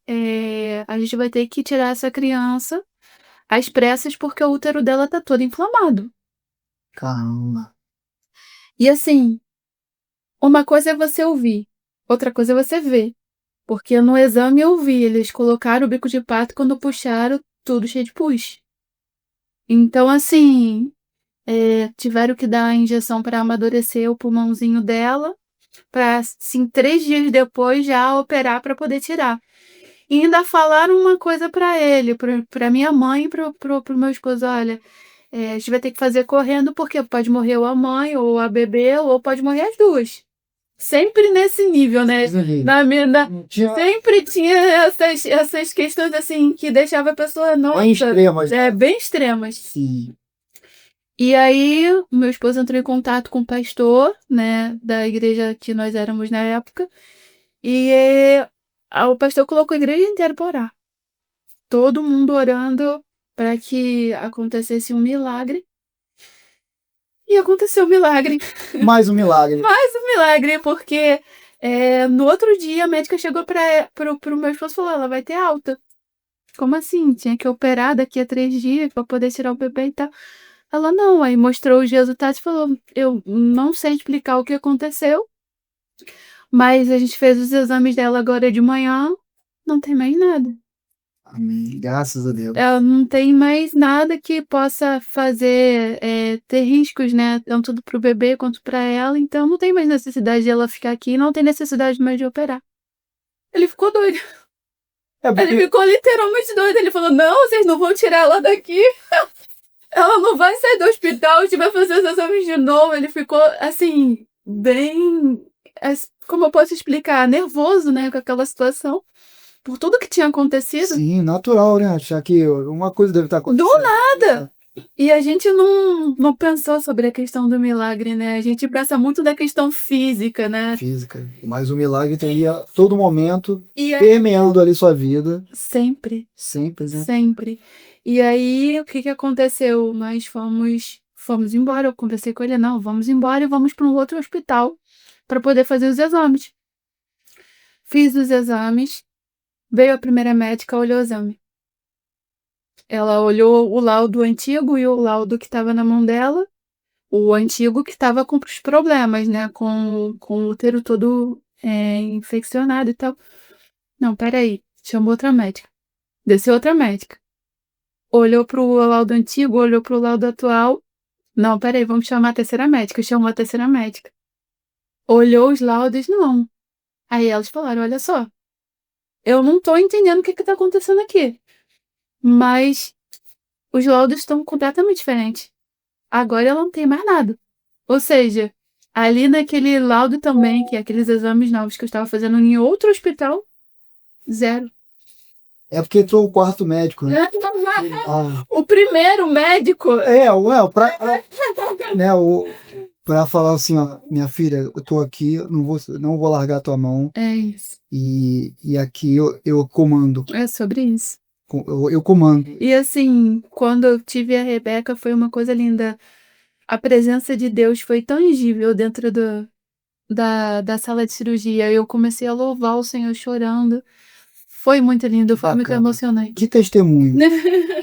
a gente vai ter que tirar essa criança às pressas porque o útero dela tá todo inflamado. Caramba. E assim, uma coisa é você ouvir, outra coisa é você ver. Porque no exame eu vi, eles colocaram o bico de pato e quando puxaram, tudo cheio de pus. Então, assim, tiveram que dar a injeção para amadurecer o pulmãozinho dela, para, assim, 3 dias depois já operar para poder tirar. E ainda falaram uma coisa para ele, para minha mãe e pro meu esposo, olha, a gente vai ter que fazer correndo porque pode morrer ou a mãe ou a bebê ou pode morrer as duas. Sempre nesse nível, né? Sempre tinha essas questões assim que deixava a pessoa, nossa, Bem extremas. bem extremas. Sim. E aí, meu esposo entrou em contato com o pastor, né, da igreja que nós éramos na época, e o pastor colocou a igreja inteira para orar. Todo mundo orando para que acontecesse um milagre. E aconteceu um milagre. Mais um milagre. Mais um milagre, porque no outro dia a médica chegou pro meu esposo e falou, ela vai ter alta. Como assim? Tinha que operar daqui a 3 dias para poder tirar o bebê e tal. Ela não, aí mostrou os resultados e falou, eu não sei explicar o que aconteceu, mas a gente fez os exames dela agora de manhã, não tem mais nada. Amém. Graças a Deus. Ela não tem mais nada que possa fazer ter riscos, né? Tanto pro bebê quanto para ela. Então não tem mais necessidade de ela ficar aqui, não tem necessidade mais de operar. Ele ficou doido. Ele ficou literalmente doido. Ele falou: não, vocês não vão tirar ela daqui. Ela não vai sair do hospital, a gente vai fazer os exames de novo. Ele ficou assim, bem. Como eu posso explicar? Nervoso, né? Com aquela situação. Por tudo que tinha acontecido. Sim, natural, né? Achar que uma coisa deve estar acontecendo. Do nada! E a gente não pensou sobre a questão do milagre, né? A gente pensa muito da questão física, né? Física. Mas o milagre teria todo momento E permeando ali sua vida. Sempre. Sempre, né? Sempre. E aí, o que aconteceu? Nós fomos embora. Eu conversei com ele, não, vamos embora e vamos para um outro hospital para poder fazer os exames. Fiz os exames. Veio a primeira médica, olhou o exame. Ela olhou o laudo antigo e o laudo que estava na mão dela. O antigo que estava com os problemas, né? Com o útero todo infeccionado e tal. Não, peraí. Chamou outra médica. Desceu outra médica. Olhou pro laudo antigo, olhou pro laudo atual. Não, peraí, vamos chamar a terceira médica. Chamou a terceira médica. Olhou os laudos, não. Aí elas falaram, olha só. Eu não tô entendendo o que tá acontecendo aqui. Mas os laudos estão completamente diferentes. Agora ela não tem mais nada. Ou seja, ali naquele laudo também, que é aqueles exames novos que eu estava fazendo em outro hospital, 0. É porque entrou o quarto médico, né? O primeiro médico. Pra falar assim, ó, minha filha, eu tô aqui, não vou largar tua mão. É isso. E aqui eu comando. É sobre isso. Eu comando. E assim, quando eu tive a Rebeca, foi uma coisa linda. A presença de Deus foi tangível dentro da sala de cirurgia. Eu comecei a louvar o Senhor chorando. Foi muito lindo, foi muito emocionante. Que testemunho.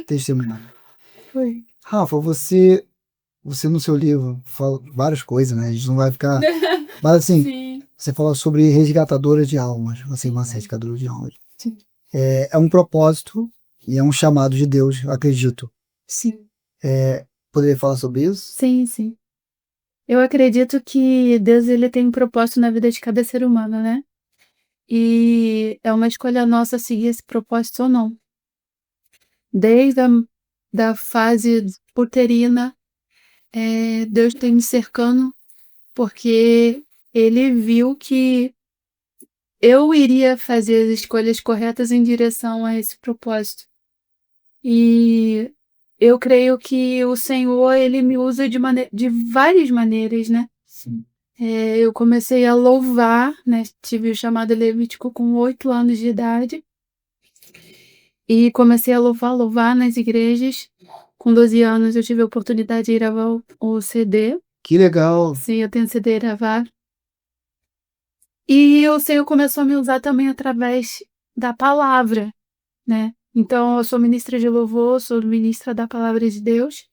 Testemunho. Foi. Rafa, você no seu livro fala várias coisas, né? A gente não vai ficar... Mas assim, Sim. Você fala sobre resgatadora de almas. Você é uma resgatadora de almas. Sim. É um propósito e é um chamado de Deus, eu acredito. Sim. Poderia falar sobre isso? Sim, sim. Eu acredito que Deus ele tem um propósito na vida de cada ser humano, né? E que é uma escolha nossa seguir esse propósito ou não. Desde a da fase uterina, Deus tem me cercando porque Ele viu que eu iria fazer as escolhas corretas em direção a esse propósito. E eu creio que o Senhor, Ele me usa de várias maneiras, né? Sim. Eu comecei a louvar, né? Tive o chamado Levítico com 8 anos de idade. E comecei a louvar nas igrejas. Com 12 anos eu tive a oportunidade de gravar o CD. Que legal. Sim, eu tenho CD gravado. E o Senhor começou a me usar também através da palavra, né? Então, eu sou ministra de louvor, sou ministra da palavra de Deus.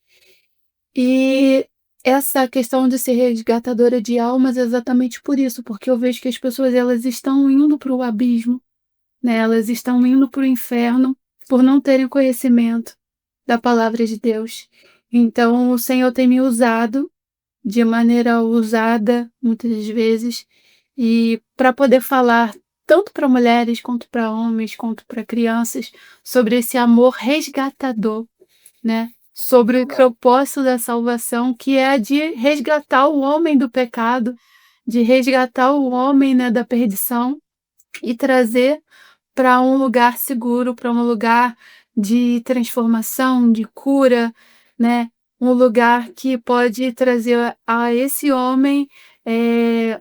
E essa questão de ser resgatadora de almas é exatamente por isso, porque eu vejo que as pessoas elas estão indo para o abismo, né? Elas estão indo para o inferno por não terem conhecimento da palavra de Deus. Então, o Senhor tem me usado de maneira ousada, muitas vezes, e para poder falar tanto para mulheres, quanto para homens, quanto para crianças, sobre esse amor resgatador, né? Sobre o propósito da salvação, que é de resgatar o homem do pecado, de resgatar o homem, né, da perdição e trazer para um lugar seguro, para um lugar de transformação, de cura, né? Um lugar que pode trazer a esse homem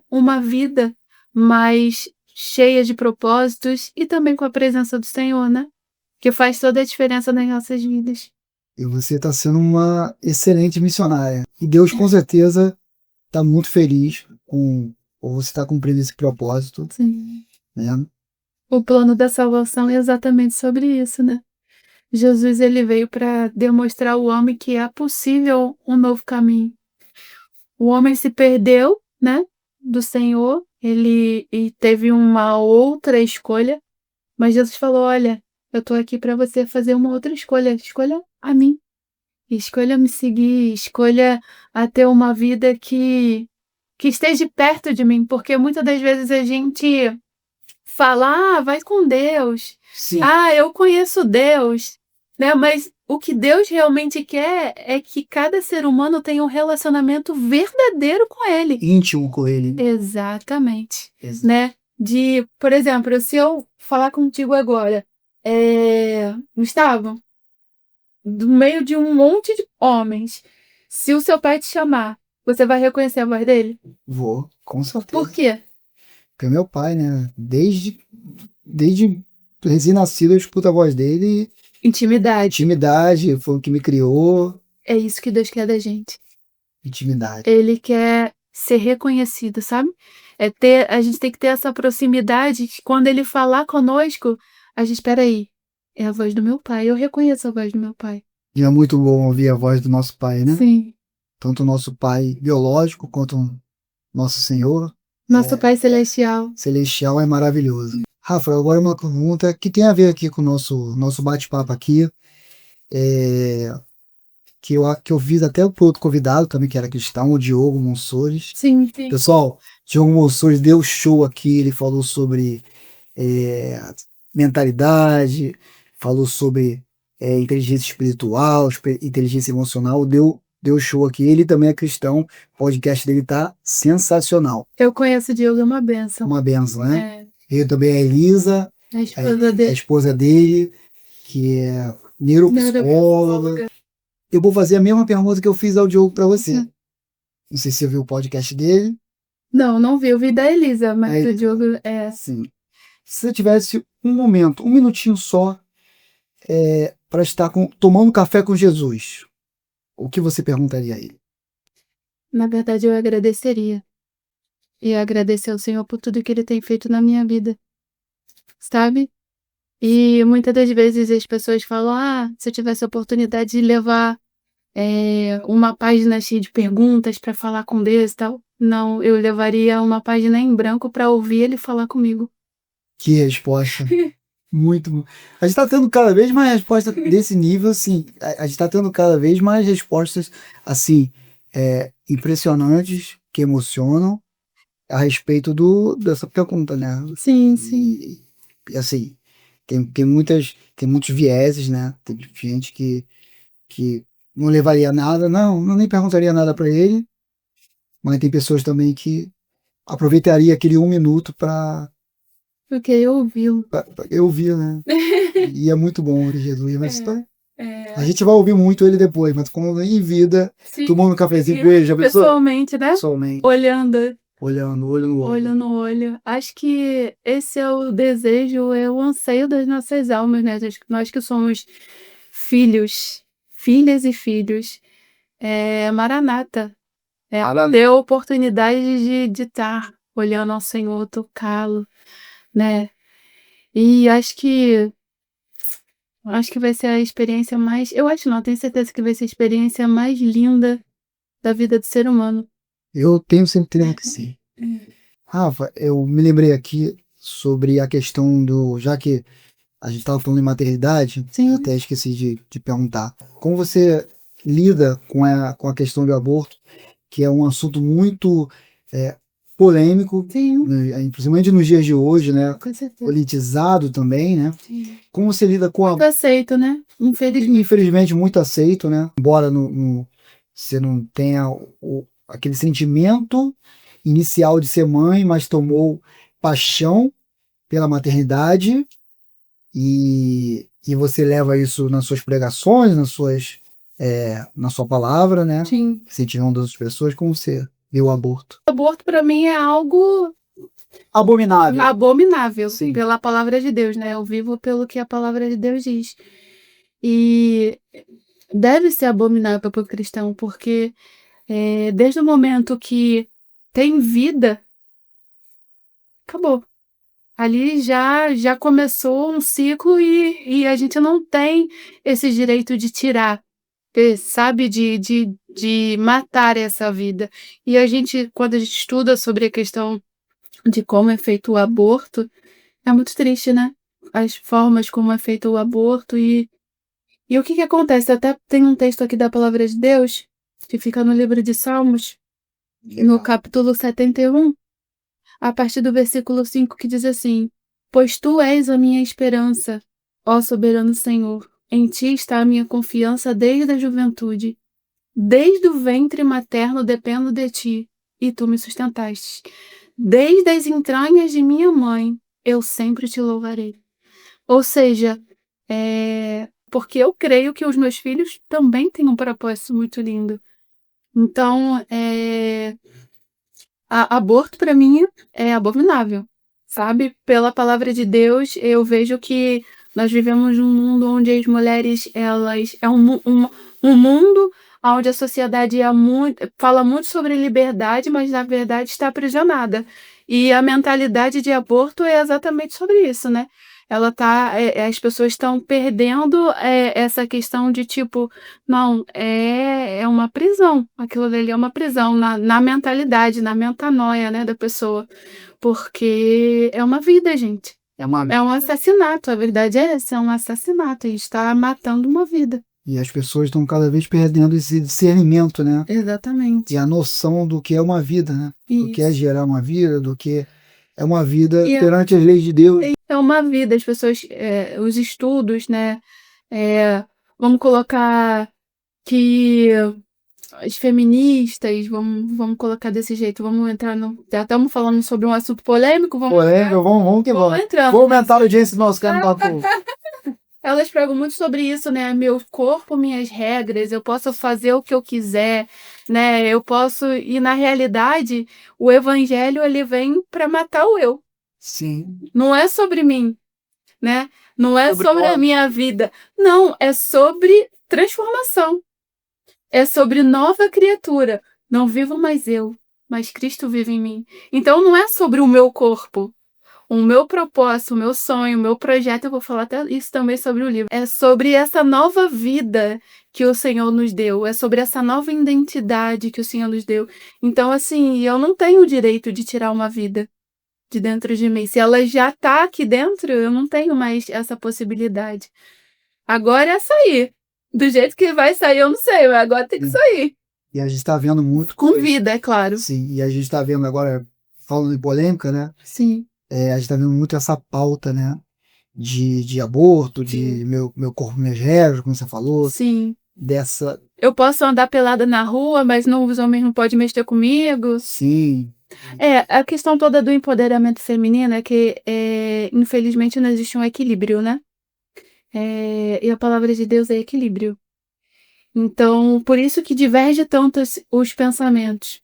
uma vida mais cheia de propósitos e também com a presença do Senhor, né? Que faz toda a diferença nas nossas vidas. E você está sendo uma excelente missionária. E Deus, com certeza, está muito feliz por você estar cumprindo esse propósito. Sim. Né? O plano da salvação é exatamente sobre isso, né? Jesus ele veio para demonstrar ao homem que é possível um novo caminho. O homem se perdeu, né, do Senhor, ele teve uma outra escolha, mas Jesus falou: olha, eu estou aqui para você fazer uma outra escolha, escolha a mim, escolha me seguir, escolha a ter uma vida que esteja perto de mim, porque muitas das vezes a gente fala, vai com Deus, Sim. eu conheço Deus, né? Mas o que Deus realmente quer é que cada ser humano tenha um relacionamento verdadeiro com Ele. Íntimo com Ele. Exatamente. Né? Por exemplo, se eu falar contigo agora, Gustavo, do meio de um monte de homens, se o seu pai te chamar, você vai reconhecer a voz dele? Vou, com certeza. Por quê? Porque meu pai, né? Desde recém-nascido eu escuto a voz dele. Intimidade, foi o que me criou. É isso que Deus quer da gente. Intimidade. Ele quer ser reconhecido, sabe? A gente tem que ter essa proximidade que quando ele falar conosco, a gente, espera aí, é a voz do meu pai, eu reconheço a voz do meu pai. E é muito bom ouvir a voz do nosso pai, né? Sim. Tanto o nosso pai biológico quanto o nosso Senhor. Nosso pai celestial. Celestial é maravilhoso. Rafa, agora uma pergunta que tem a ver aqui com o nosso bate-papo aqui. Que eu fiz até pro outro convidado também, que era cristão, o Diogo Monsores. Sim. Pessoal, Diogo Monsores deu show aqui, ele falou sobre mentalidade, falou sobre inteligência espiritual, inteligência emocional, deu show aqui. Ele também é cristão, o podcast dele tá sensacional. Eu conheço o Diogo, é uma benção. Uma benção, né? Eu também a Elisa, a esposa dele, que é neuropsicóloga. Eu vou fazer a mesma pergunta que eu fiz ao Diogo para você. Não sei se você viu o podcast dele. Não vi. Eu vi da Elisa, mas o Diogo é... Sim. Se você tivesse um minutinho só, para estar tomando café com Jesus, o que você perguntaria a ele? Na verdade, eu agradeceria. E agradecer ao Senhor por tudo que Ele tem feito na minha vida. Sabe? E muitas das vezes as pessoas falam, se eu tivesse a oportunidade de levar uma página cheia de perguntas para falar com Deus e tal. Não, eu levaria uma página em branco para ouvir Ele falar comigo. Que resposta. Muito. A gente está tendo cada vez mais respostas desse nível, assim. A gente está tendo cada vez mais respostas, assim, impressionantes, que emocionam, a respeito dessa pergunta, né? Sim. assim, tem muitos vieses, né? Tem gente que não levaria nada, não nem perguntaria nada para ele, mas tem pessoas também que aproveitaria aquele 1 minuto para Eu queria ouvi-lo. eu ouvir, né? E é muito bom ouvir Jesus, mas É, a gente vai ouvir muito ele depois, mas como em vida, sim, tomando um cafezinho com ele, já pensou? pessoalmente, né? Pessoalmente, Olhando, olhando, olho no olho. olho no olho. Acho que esse é o desejo, é o anseio das nossas almas, né? Nós que somos filhos, filhas e filhos. Maranata. Ter a oportunidade de estar olhando ao Senhor, tocá-lo, né? E acho que vai ser a experiência mais. Eu acho não, tenho certeza que vai ser a experiência mais linda da vida do ser humano. Eu tenho certeza que sim. Rafa, eu me lembrei aqui sobre a questão já que a gente estava falando em maternidade, Sim. eu até esqueci de perguntar. Como você lida com a questão do aborto, que é um assunto muito polêmico, Sim, né, principalmente nos dias de hoje, né? com certeza. Politizado também, né? Sim. Como você lida com Muito aceito, né? Infelizmente muito aceito, né? Embora você não tenha aquele sentimento inicial de ser mãe, mas tomou paixão pela maternidade e você leva isso nas suas pregações, na sua palavra, né? Sim. Incentivando outras pessoas, como você vê o aborto. O aborto para mim é algo Abominável. abominável, Sim. pela palavra de Deus, né? Eu vivo pelo que a palavra de Deus diz. E deve ser abominável para o cristão, porque desde o momento que tem vida, acabou. Ali já começou um ciclo e a gente não tem esse direito de tirar, sabe? De matar essa vida. E quando a gente estuda sobre a questão de como é feito o aborto, é muito triste, né? As formas como é feito o aborto e o que acontece? Até tem um texto aqui da Palavra de Deus, que fica no livro de Salmos, no capítulo 71, a partir do versículo 5, que diz assim: Pois tu és a minha esperança, ó soberano Senhor, em ti está a minha confiança desde a juventude. Desde o ventre materno dependo de ti, e tu me sustentaste. Desde as entranhas de minha mãe, eu sempre te louvarei. Ou seja, porque eu creio que os meus filhos também têm um propósito muito lindo. Então, aborto para mim é abominável, sabe? Pela palavra de Deus, eu vejo que nós vivemos num mundo onde as mulheres, elas um mundo onde a sociedade fala muito sobre liberdade, mas na verdade está aprisionada. E a mentalidade de aborto é exatamente sobre isso, né? As pessoas estão perdendo essa questão de tipo, não, é uma prisão. Aquilo dali é uma prisão na mentalidade, na metanoia, né, da pessoa. Porque é uma vida, gente. É um assassinato. A verdade é essa, é um assassinato. A gente está matando uma vida. E as pessoas estão cada vez perdendo esse discernimento, né? Exatamente. E a noção do que é uma vida, né? Do que é Isso. gerar uma vida, do que é uma vida E perante as leis de Deus. é uma vida. As pessoas, os estudos, né? Vamos colocar que as feministas, vamos colocar desse jeito, vamos entrar já estamos falando sobre um assunto polêmico, vamos que vamos. entrar. Vou aumentar a audiência do nosso canal. Elas pregam muito sobre isso, né? Meu corpo, minhas regras, eu posso fazer o que eu quiser, né? Eu posso. E na realidade, o evangelho ele vem para matar o eu. Sim. Não é sobre mim, né? Não é sobre a minha vida. Não, é sobre transformação. É sobre nova criatura. Não vivo mais eu, mas Cristo vive em mim. Então não é sobre o meu corpo. O meu propósito, o meu sonho, o meu projeto, eu vou falar até isso também sobre o livro. É sobre essa nova vida que o Senhor nos deu. É sobre essa nova identidade que o Senhor nos deu. Então, assim, eu não tenho o direito de tirar uma vida de dentro de mim. Se ela já está aqui dentro, eu não tenho mais essa possibilidade. Agora é sair. Do jeito que vai sair, eu não sei, mas agora tem que sair. E a gente está vendo muito. Com vida, é claro. Sim, e a gente está vendo agora, falando de polêmica, né? Sim. A gente está vendo muito essa pauta, né? de aborto, de meu corpo, minhas regras, como você falou, Sim. dessa... Eu posso andar pelada na rua, mas os homens não podem mexer comigo. Sim, A questão toda do empoderamento feminino é que, infelizmente, não existe um equilíbrio, né? E a palavra de Deus é equilíbrio. Então, por isso que diverge tanto os pensamentos.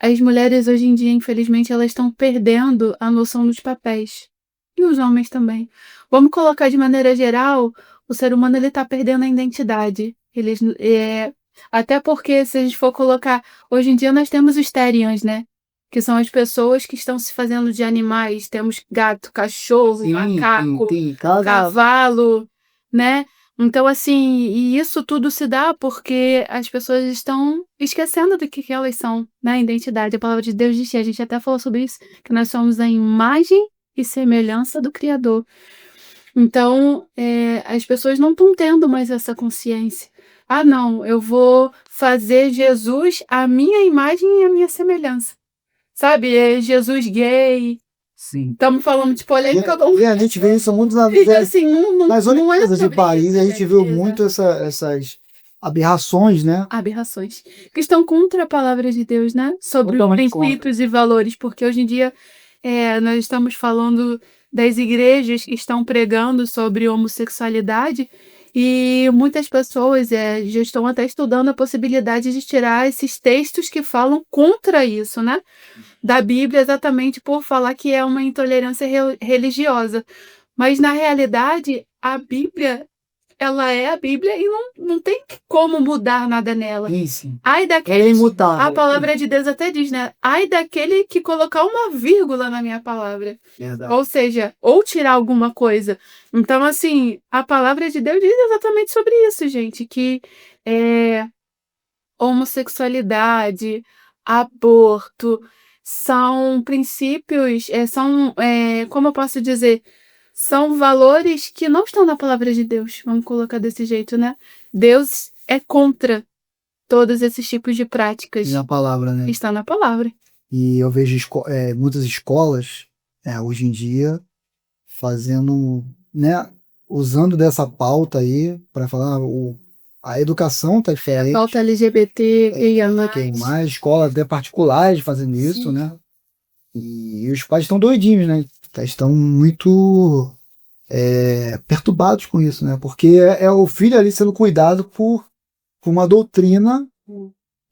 As mulheres hoje em dia, infelizmente, elas estão perdendo a noção dos papéis. E os homens também. Vamos colocar de maneira geral, o ser humano ele está perdendo a identidade. Até porque, se a gente for colocar, hoje em dia nós temos os Therians, né? Que são as pessoas que estão se fazendo de animais. Temos gato, cachorro, macaco, cavalo, né? Então, assim, e isso tudo se dá porque as pessoas estão esquecendo do que elas são, né? A identidade. A palavra de Deus diz, a gente até falou sobre isso, que nós somos a imagem e semelhança do Criador. Então, as pessoas não estão tendo mais essa consciência. Ah, não, eu vou fazer Jesus a minha imagem e a minha semelhança. Sabe? É Jesus gay. sim. Estamos falando de polêmica. E a gente vê isso muito nas Olimpíadas de Paris, a gente viu muito essas aberrações, né? Aberrações. Que estão contra a palavra de Deus, né? Sobre os princípios e valores. Porque hoje em dia nós estamos falando das igrejas que estão pregando sobre homossexualidade e muitas pessoas já estão até estudando a possibilidade de tirar esses textos que falam contra isso, né? Da Bíblia, exatamente por falar que é uma intolerância religiosa. Mas, na realidade, a Bíblia, ela é a Bíblia e não tem como mudar nada nela. Isso. Ai daquele, É imutável. a palavra de Deus até diz, né? Ai daquele que colocar uma vírgula na minha palavra. Verdade. Ou seja, ou tirar alguma coisa. Então, assim, a palavra de Deus diz exatamente sobre isso, gente. Que homossexualidade, aborto, são princípios, como eu posso dizer, são valores que não estão na palavra de Deus. Vamos colocar desse jeito, né? Deus é contra todos esses tipos de práticas. Na palavra, né? Está na palavra. E eu vejo muitas escolas, hoje em dia, fazendo, né? Usando dessa pauta aí para falar a educação tá diferente. Pauta LGBT, Tem mais escolas até particulares fazendo isso, né? E os pais estão doidinhos, né? Estão muito perturbados com isso, né? Porque é o filho ali sendo cuidado por uma doutrina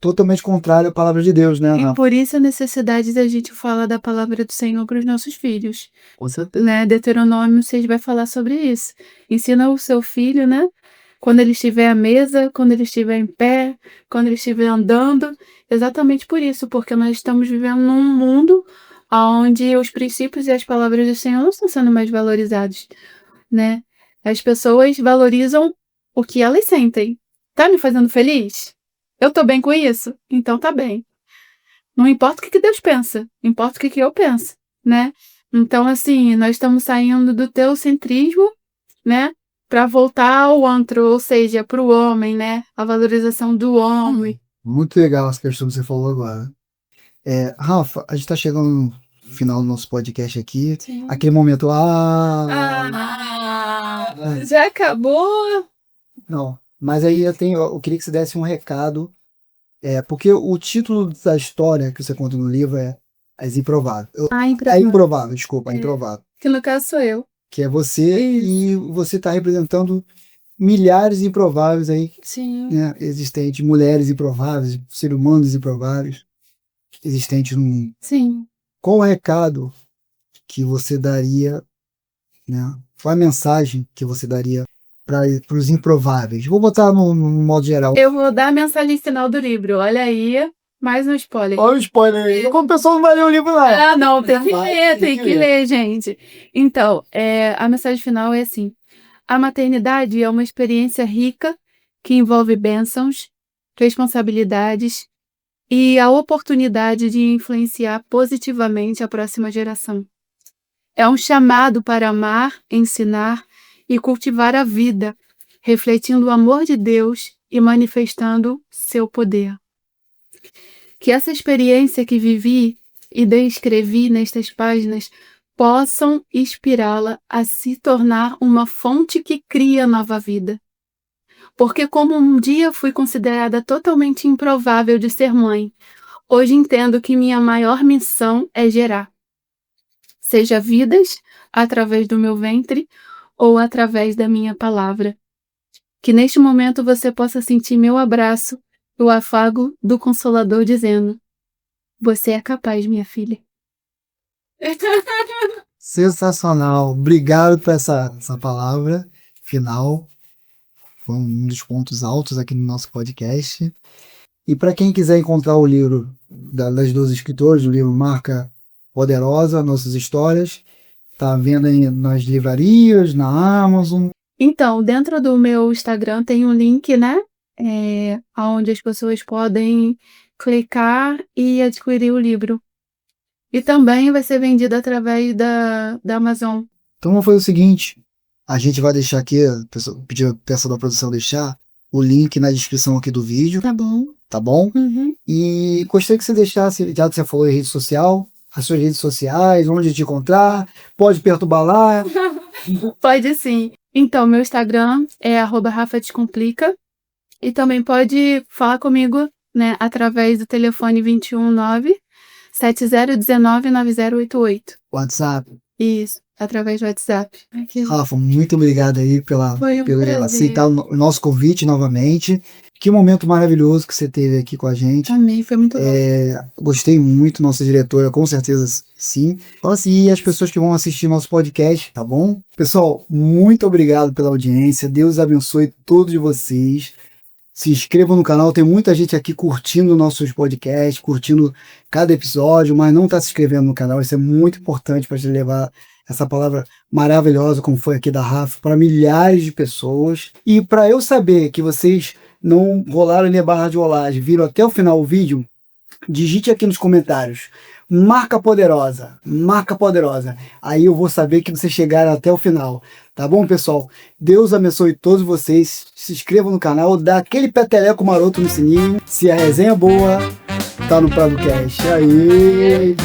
totalmente contrária à palavra de Deus, né? E por isso a necessidade da gente falar da palavra do Senhor para os nossos filhos. Com certeza. Né? Deuteronômio 6 vai falar sobre isso. Ensina o seu filho, né? Quando ele estiver à mesa, quando ele estiver em pé, quando ele estiver andando. Exatamente por isso, porque nós estamos vivendo num mundo onde os princípios e as palavras do Senhor não estão sendo mais valorizados, né? As pessoas valorizam o que elas sentem. Tá me fazendo feliz? Eu tô bem com isso? Então tá bem. Não importa o que Deus pensa, importa o que eu penso, né? Então, assim, nós estamos saindo do teocentrismo, né? Para voltar ao antro, ou seja, para o homem, né? A valorização do homem. Muito legal essa questão que você falou agora. Rafa, a gente está chegando no final do nosso podcast aqui. Sim. Aquele momento. Já acabou? Não, mas aí eu queria que você desse um recado. Porque o título da história que você conta no livro é As Improváveis. Improvável, desculpa, Improvável. Que no caso sou eu. Que é você, e você está representando milhares de improváveis aí, Sim. Né, existentes, mulheres improváveis, seres humanos improváveis existentes no mundo. Sim. Qual o recado que você daria, né? Qual a mensagem que você daria para os improváveis? Vou botar no modo geral. Eu vou dar a mensagem final do livro. Olha aí, mais um spoiler. Olha o spoiler aí. Como o pessoal não vai ler o livro lá. Não, tem que ler, gente. Então, a mensagem final é assim. A maternidade é uma experiência rica que envolve bênçãos, responsabilidades e a oportunidade de influenciar positivamente a próxima geração. É um chamado para amar, ensinar e cultivar a vida, refletindo o amor de Deus e manifestando seu poder. Que essa experiência que vivi e descrevi nestas páginas possam inspirá-la a se tornar uma fonte que cria nova vida. Porque como um dia fui considerada totalmente improvável de ser mãe, hoje entendo que minha maior missão é gerar. Seja vidas através do meu ventre ou através da minha palavra. Que neste momento você possa sentir meu abraço e o afago do Consolador dizendo: você é capaz, minha filha. Sensacional. Obrigado por essa palavra final. Foi um dos pontos altos aqui no nosso podcast. E para quem quiser encontrar o livro das duas escritoras, o livro Marca Poderosa, Nossas Histórias, tá vendo aí nas livrarias, na Amazon. Então, dentro do meu Instagram tem um link, né? Onde as pessoas podem clicar e adquirir o livro. E também vai ser vendido através da Amazon. Então vamos fazer o seguinte, a gente vai deixar aqui, pedir a peça da produção deixar o link na descrição aqui do vídeo. Tá bom. Tá bom? Uhum. E gostaria que você deixasse, já que você falou em rede social, as suas redes sociais, onde te encontrar, pode perturbar lá. Pode sim. Então, meu Instagram é @rafadescomplica. E também pode falar comigo, né, através do telefone 219-7019-9088. WhatsApp. Isso, através do WhatsApp. Rafa, muito obrigado aí pela aceitar o nosso convite novamente. Que momento maravilhoso que você teve aqui com a gente. Amém, foi muito bom. Gostei muito, nossa diretora, com certeza sim. Fala assim, e as pessoas que vão assistir nosso podcast, tá bom? Pessoal, muito obrigado pela audiência. Deus abençoe todos vocês. Se inscrevam no canal, tem muita gente aqui curtindo nossos podcasts, curtindo cada episódio, mas não está se inscrevendo no canal. Isso é muito importante para te levar essa palavra maravilhosa, como foi aqui da Rafa, para milhares de pessoas. E para eu saber que vocês não rolaram ali a barra de rolagem, viram até o final o vídeo, digite aqui nos comentários: Marca Poderosa, Marca Poderosa. Aí eu vou saber que vocês chegaram até o final. Tá bom, pessoal? Deus abençoe todos vocês. Se inscrevam no canal, dá aquele peteleco maroto no sininho. Se a resenha é boa, tá no PradoCast. Aí.